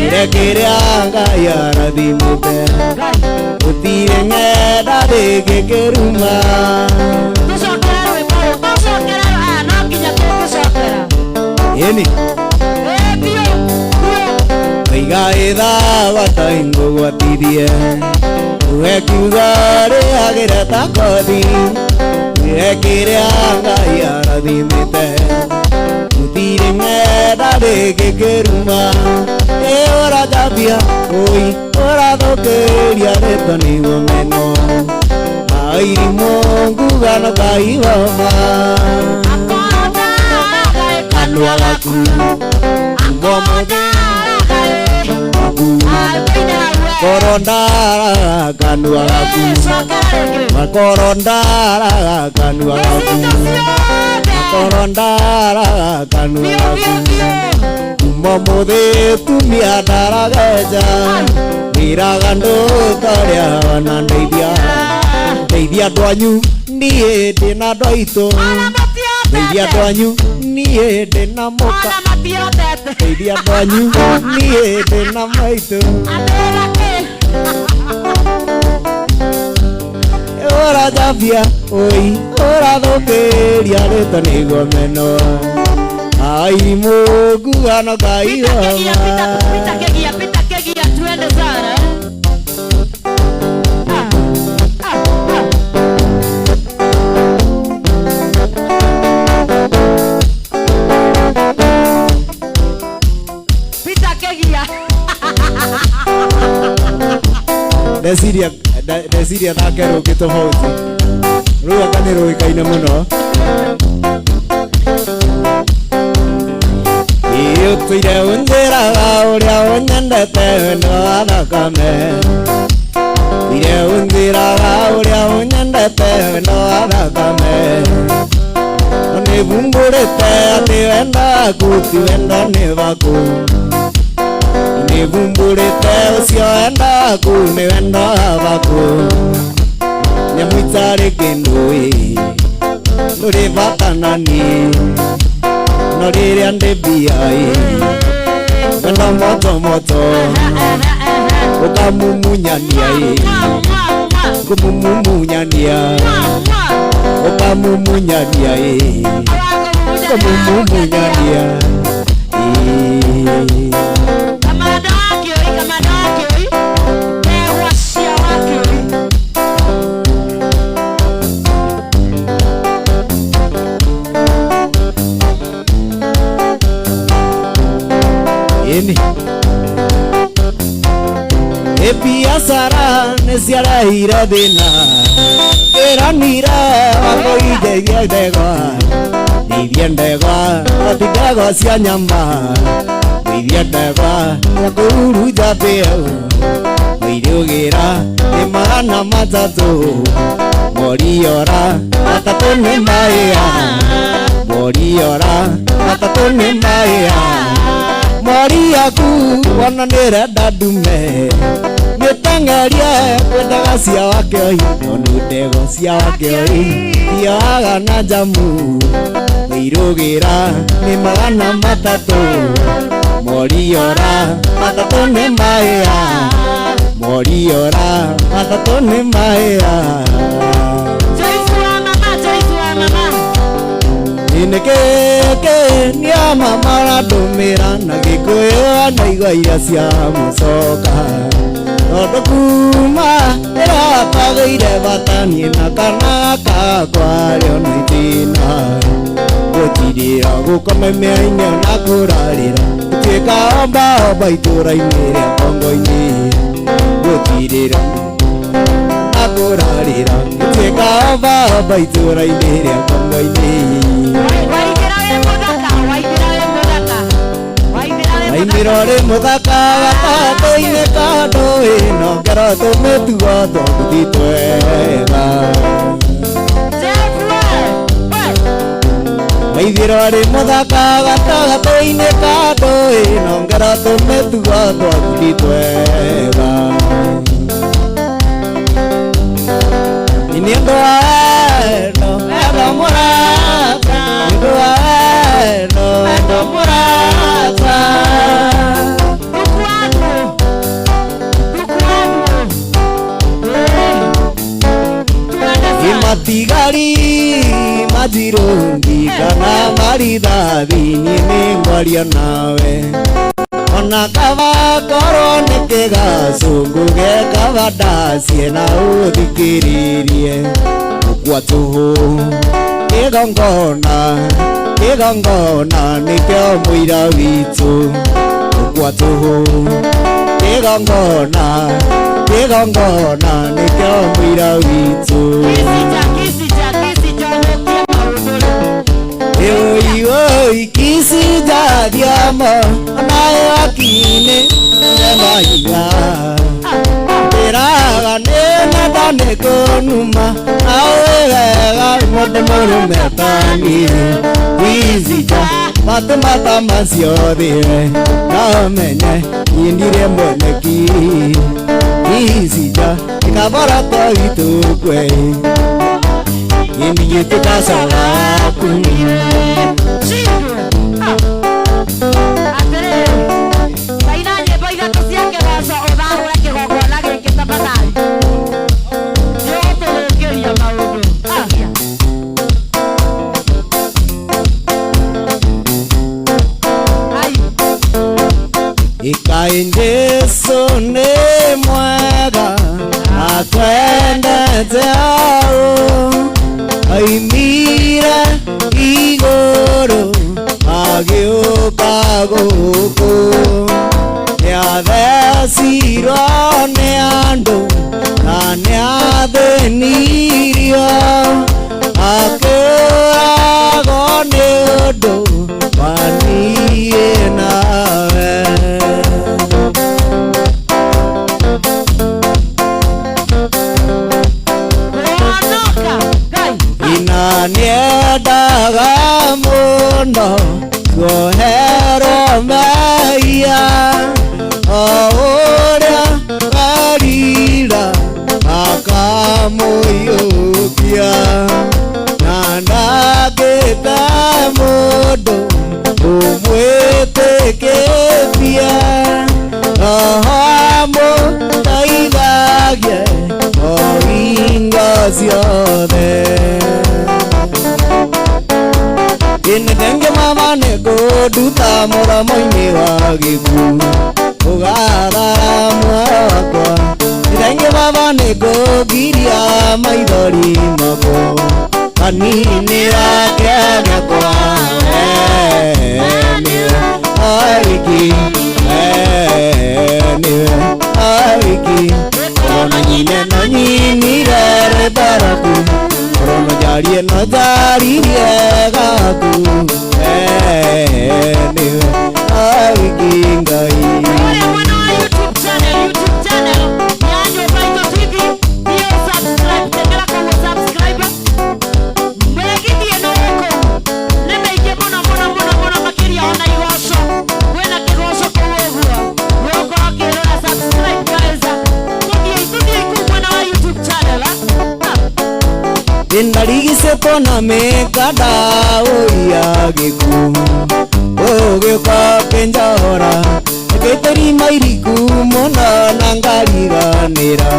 ire kĩrĩa Ngai arathimĩte gũtirĩ ng'enda rĩngĩkĩruma. Eni Igaitha wataingo watithie ugekiuga rĩagĩra ta kothi ire kĩrĩa Ngai arathimĩte gũtirĩ ng'enda rĩngĩkĩruma. Ũrajambia ũi ũrathũkĩria rĩtwa nĩguo meno airimũ ngugano kaivoma kanua gaku ngomothe korondara kanua gaku makorondara kanua gaku korondara kanua gaku momothe tumia ndarageja wĩraga ndũkarĩa na ndeithia ndwanyu niĩ ndĩ na andũ aitũ Deithia twanyu niĩ ndĩ na mũka. Deithia twanyu niĩ ndĩ na maitũ. Ora jambia oi ora thũkĩria rĩtwa nĩguo meno. Ai Mungu anogai wama. Pita kegia tuende sana. Pita kegia. Ndeciria thake rũngĩ tofauti. Rũu aka nĩ rũĩkaine mũno. Ũtũire ũnjĩraga ũrĩa ũnyendete wendo wa thakame. Ũtũire ũnjĩraga ũrĩa ũnyendete wendo wa thakame. Nĩvumbũrĩte atĩ wendo waku ti wendo nĩ vaku. Nĩvumbũrĩte ũcio wendo waku nĩ wendo wa vaku. Nyamũ itarĩ kĩndũ ndũrĩ bata nani. No rĩrĩa ndĩ mbia wendo moto moto ũkamumunyania kũmumunyania ũkamumunyania kũmumunyania. Biasara nĩciarehire thĩna ĩranire wakũindeithie ndegwa ndeithie ndegwa ati ndegwa cia nyama ndeithie ndegwa yakũhuruja mbĩu mũirũgĩra nĩ magana matatũ moriora matatũ nĩ mahĩa moriora matatũ nĩ mahĩa mori yaku wona nĩrenda ndume nĩtengerie kwendaga cia wakĩoi tondũ ndego cia wakĩoi thiaga na njamu mũirũgĩra nĩ magana matatũ moriora matatũ nĩ mahĩa moriora matatũ nĩ mahĩa. Nĩkĩkĩ nĩa mama ũrandũmĩra na Gĩkũyũ anaigua iria cia mũcoka. Tondũ kuma ĩratagĩire batanie na kana kakwa rĩo na itina. Gũtirĩra gũkomemea-inĩ na kũrarĩra gũtuĩka omba omba itũra-inĩ rĩa Kongo-inĩ. Gũtirĩra na kũrarĩra gũtuĩka omba omba itũra-inĩ rĩa Kongo-inĩ. Waimĩrore mũthaka gatagatĩ-inĩ ka ndũĩ no ngero tũmĩtugo tũthiĩ twega. Waithĩrore mũthaka gatagatĩ-inĩ ka ndũĩ no ngero tũmĩtugo tũthiĩ twega. Nĩ ũndũ wa wendo wendo mũrata nĩ ũndũ wa wendo wendo mũrata. Matigari majirungi kana marithathi niĩ nĩngwaria nawe. Ona kaba korwo nĩ kĩgacũngũ gekaba ndacie na ũthikĩrĩrie. Gũkua tũhũ kĩgongona kĩgongona nĩkĩo mũira witũ. Gũkua tũhũ kĩgongona kĩgongona nĩkĩo mũira witũ. Oi kisija diamo nae akine nemaiga teraga nena dane konuma awega mode morumetani kisija mata masiode namenye indire moneki kisija ikabara to itukwe Ini kita salah kunire Chido Atere Kainanye baida tosiake baso Odahu lake gogo lage kita patali Yoto lekeria maudu Ikainjesu ni mwega atwende teo aimire iguru agiuka guku niathecirwo ni andu na niathĩnirio akĩũragwo nĩ ũndũ wa niĩ nawe niendaga mũno kuoherwo mehia o ũrĩa Galila akamũiyũkia na ndangĩte mũndũ ũmwĩtĩkĩtie Roho amũteithagie o hingo ciothe Inedenge mama negoduta mũromo-inĩ wa gĩkuũ ũgathara muoyo wakwa Inedenge mama negũgiria maithori makwa kaninĩra kĩage kwa niwe awiki niwe awiki Korona nyine no nyinire rebaraku Korona jarie no jaririe gaku niwe awiki ngai YouTube channel Nyanyo Baito TV Iyo subscribe Tengera kwa subscriber Mwegiti eno uko Nemeike muna makiri ona igosho Wena kigosho kwa uogua Mwoko wakirona subscribe guys Tukie kumwena wa YouTube channel Indarigisepo na mekada oya gĩkuũ ũgĩũka kĩnjora gĩtĩri mairiku mũno na ngariganĩra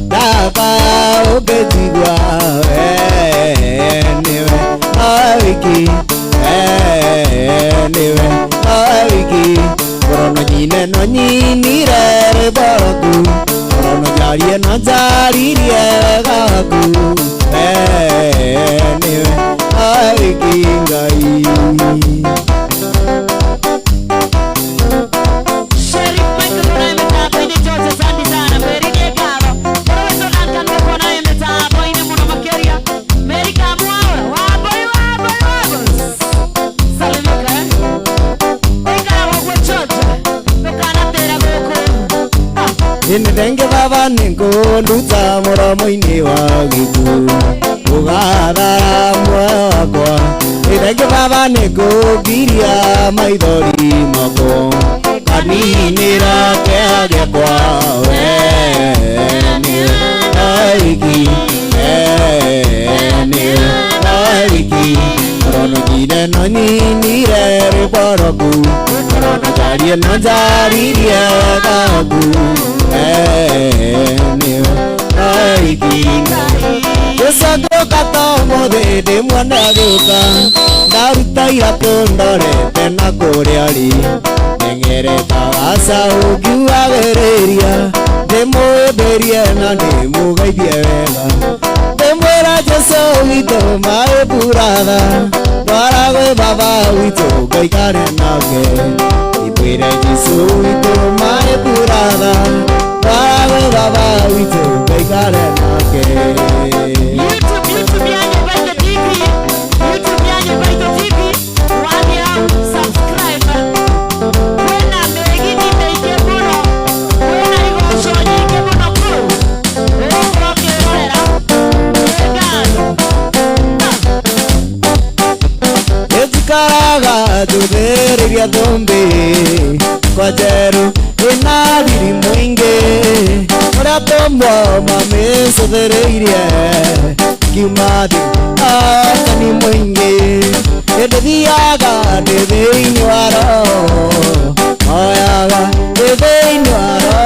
ndaka ũngĩjigua niwe awiki niwe awiki Korona nyine no nyinire rĩbaraku Korona jarie no jaririe gaku niwe awiki ngai Inedenge baba nĩngũnduta mũromo-inĩ wa gĩkuũ ũgathara muoyo wakwa Inedenge baba nĩngũgiria maithori makwa kaninĩra kĩage kwa niwe awiki niwe awiki Korona nyine no nyinire rĩbaraku Korona jarie no jaririe gaku niwe awiki Gũcoka mũthĩ ndĩ mwana gĩũka ndaruta iratũ ndorete na kũrĩa rĩ nyengereta gacaũ ngiugagĩrĩria ndĩmũthĩrie na ndĩmũgeithie wega ndĩmwĩra Jesũ witũ maĩ buratha twara gwĩ baba witũ ngaikare nake ndĩmwĩre Jesũ witũ maĩ buratha twara gwĩ baba witũ ngaikare nake YouTube yanyu Baito TV YouTube yanyu Baito TV Wani au subscribe Wena megini meike muno Wena igosho nyike muno kuu Ugo kirorera Egano Etikaraga tuthĩrĩria thũmbĩ kwa njerũ ĩna riri mũingĩ ũrĩa tũmwo mamĩcũthĩrĩirie ngiuma thĩ ni mũingĩ ndĩthiaga ndĩ thĩinĩ wa roho oyaga ndĩ thĩinĩ wa roho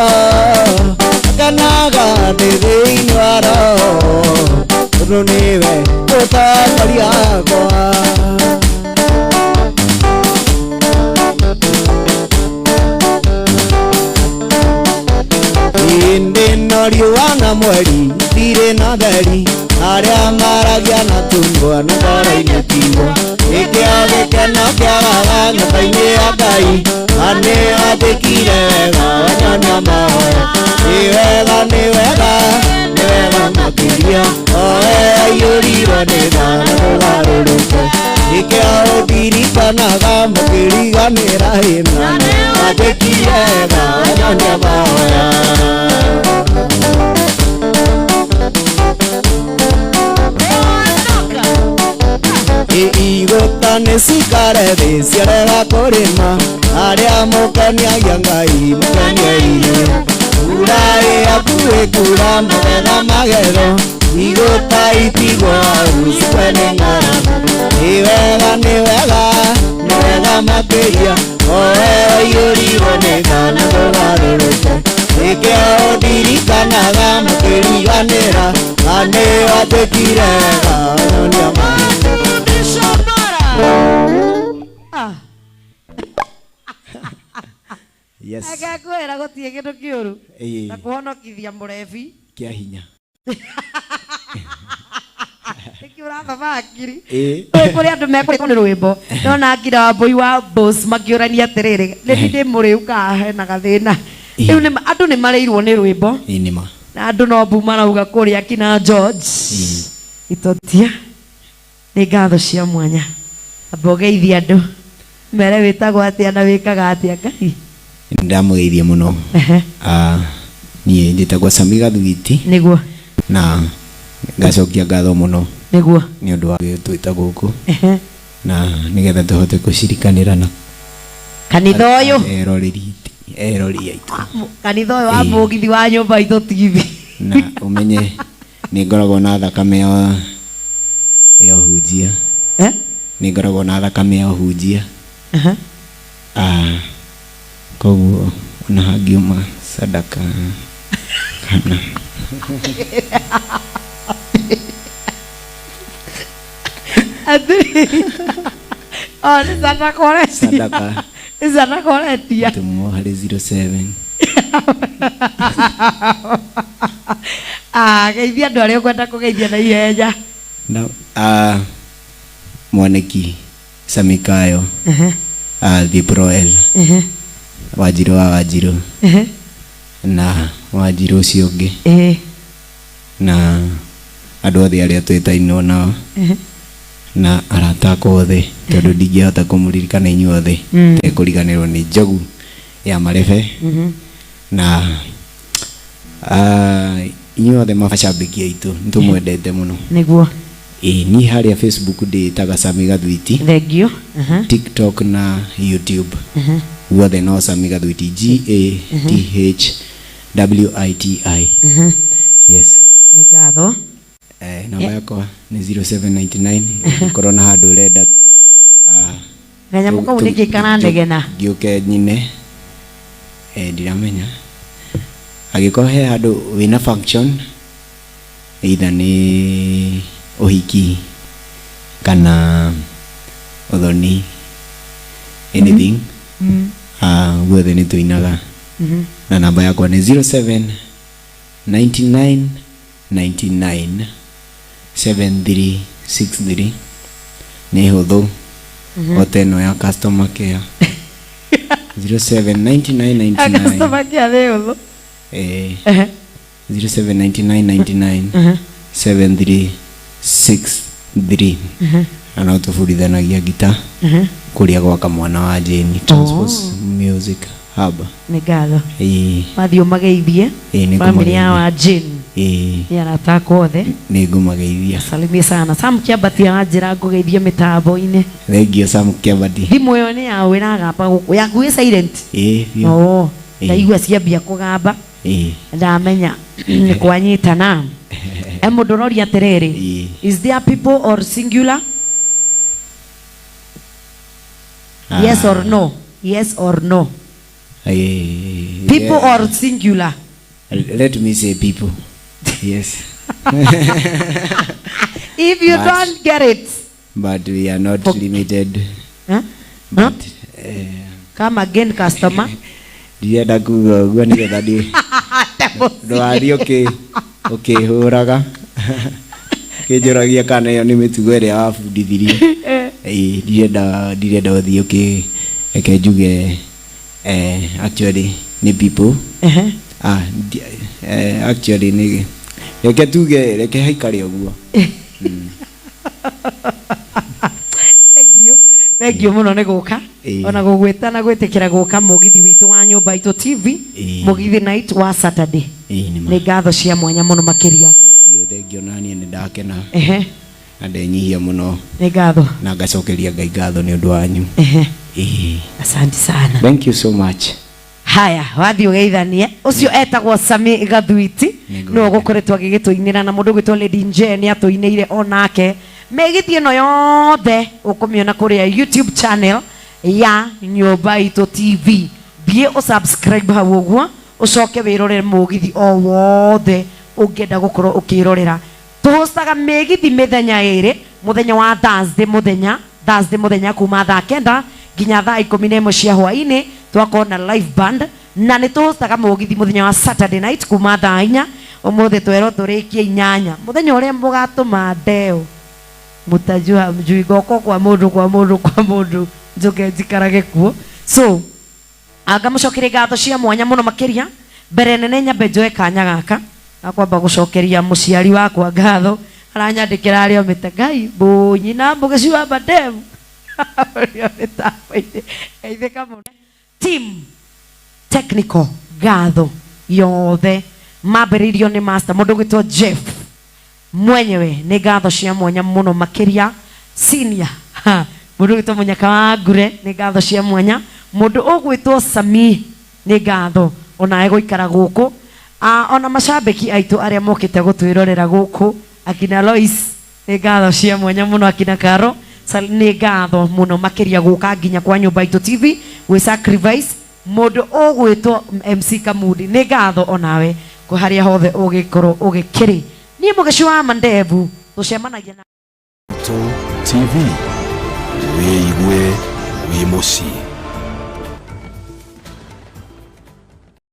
akanaga ndĩ thĩinĩ wa roho tondũ nĩwe mũtongoria wakwa ndĩna riũa na mweri ndirĩ na theri arĩa maragia na tungwa na ngoro-inĩ kiugo gĩkĩo gĩkeno kĩagaga nyũmba-inĩ ya Ngai anĩ athĩkire wega wanyonia mahoya nĩ wega nĩ wega nĩ wega makĩria owe aiyũrirwo nĩ tha na mũgarũrũke gĩkĩo ũndirikanaga mũkĩriganĩra hĩna athĩkire wega wanyonia mahoya igũta nĩ cikare thĩ ciarega kũrĩma arĩa mũkeniagia Ngai mũkeniei kura hakuhĩ kura magetha magetho igũta itigwo cikwe nĩ ng'aragu nĩ wega nĩ wega nĩ wega makĩria owe waiyũrirwo nĩ tha na mũgarũrũke nĩkĩo ũndirikanaga mũkĩriganĩra anĩ wathĩkire wega wanyonia yes akakwĩra gũtirĩ kĩndũ kĩũru na kũhonokithia mũrebi kĩa hinya ũrathoma akiri kũrĩ andũ mekũrĩkwo nĩ rwĩmbo ndona Akira Wambui wa Boss makĩũrania atĩrĩrĩ nĩ ndĩ mũrĩu ka hena gathĩna rĩu andũ nĩ marĩirwo nĩ rwĩmbo na andũ no mbu marauga kũrĩa akina George itotia nĩ ngatho cia mwanya amba ũgeithie andũ mere wĩtagwo atĩa na wĩkaga atĩa Ngai ndamũgeithia mũno niĩ njĩtagwo Sami Gathwiti nĩguo na ngacokia ngatho mũno nĩguo nĩ ũndũ wa twĩta gũkũ na nĩgetha tũhote gũcirikanĩra na kanitha ũyũ erori aitũ kanitha ũyũ wa mũgithi wa nyũmba itũ tigithi na ũmenye nĩ ngoragwo na thakame ya ũhunjia nĩ ngoragwo na thakame ya ũhunjia koguo ona hangiuma sadaka kana nĩ sadaka koretia tũmwo harĩ 07 geithia andũ arĩa ũkwenda kũgeithia na ihenya mwaniki Samikayo Thiproel Wanjirũ wa Wanjirũ na Wanjirũ ũcio ũngĩ na andũ othe arĩa twĩtainwo nao na arata akwa othe tondũ ndingĩhota kũmũririkana inyuothe tekũriganĩrwo nĩ Njogu ya Marebe na inyuothe macambĩki aitũ nĩtũmwendete mũno nĩguo ni harĩa Facebook ndĩtaga Sami Gathwiti thengio TikTok na YouTube guothe no Sami Gathwiti GATHWITI yes nĩ ngatho namba yakwa nĩ 0799 korwo na handũ ũrenda kanyamũ kau nĩkĩ karanegena ngĩũke nyine ndiramenya agĩkorwo he handũ wĩna function either nĩ ũhiki kana ũthoni anything guothe nĩ tũinaga na namba yakwa nĩ 079999 7363 nĩ hũthũ oteno ya customer care 079999 customer care nĩ hũthũ 079999 7363 na no tũbundithanagia gita kũrĩa gwaka mwana wa Jane Transpose Music Hub nĩ ngatho mathiĩ mageithie family ya wa Jane arata othe nĩ ngũmageithia salimia sana Sam Kiambatia anjĩra ngũgeithie mĩtambo-inĩ thengio Sam Kiambatia thimũ ĩyo nĩ yaũ ĩragamba gũkũ yaku ĩ silent ndaigua ciambia kũgamba ndamenya nĩ kwanyitana Emodorori aterere. Is there people or singular? Yes or no? Yes or no? People or singular? Let me say people. Yes. If you don't get it. But we are not limited. Huh? But, come again, customer. Ndienda kuga uguo ni getha ndwari okay huraga kinjuragia kana iyo ni mitugo iria wabundithirie ndienda uthii eke njuge actually ni people actually ni reke tuge reke haikare uguo. Thank you muno ni guka ona gugwita na gwitikira guka mugithi witu wa nyumba itu TV mugithi night wa Saturday ni ngatho cia mwanya muno makiria. Thank you nani ni ndakena na ndenyihia muno ni ngatho na ngacokeria Ngai ngatho ni undu wanyu. Asante sana. Thank you so much. Haya wathi ugeithanie ucio etagwo Sami Gathuiti no gukoretwa gigituinira na mundu gwitwo Lady Njeni atuineire onake megithi no yothe ukumiona kuria YouTube channel ya Nyumba Itu TV. Thie usubscribe hau uguo ucoke wirorere mugithi o wothe ungenda gukorwo ukirorera. Tuhostaga megithi mithenya iri muthenya wa Thursday muthenya kuma thaa 9 nginya thaa 11 cia hwaini twakona live band na ni tuhostaga mugithi muthenya wa Saturday night kuma thaa 4 umuthe twero turikie 8 muthenya uria mugatuma ndeo mutajua mjui goko kwa mundu njoke njikarage kuo. So agamucokeria ngatho cia mwanya muno makiria mbere nene nyambe njoe kanya gaka akwamba gucokeria muciari wakwa ngatho aranyandikira ario mitegai bunyi na mbuge ciwa badem team technical ngatho yothe mambiririo ni master mundu gwitwo Jeff mwenyewe ni ngatho cia mwanya muno makiria senior mundu gwitwo Munyaka wa Ngure ni ngatho cia mwanya mundu ugwitwo Sami ni ngatho ona egoikara guku ona macambiki aitu aria mokite gutwirorera guku akina Lois ni ngatho cia mwanya muno akina Karo ni ngatho muno makiria guka nginya kwa Nyumba Itu TV we sacrifice mundu ugwitwo MC Kamudi ni ngatho onawe ku haria hothe ugikorwo ugikiri ni mugicu wa mandevu tucemanagia na TV wiigwe wi mucii.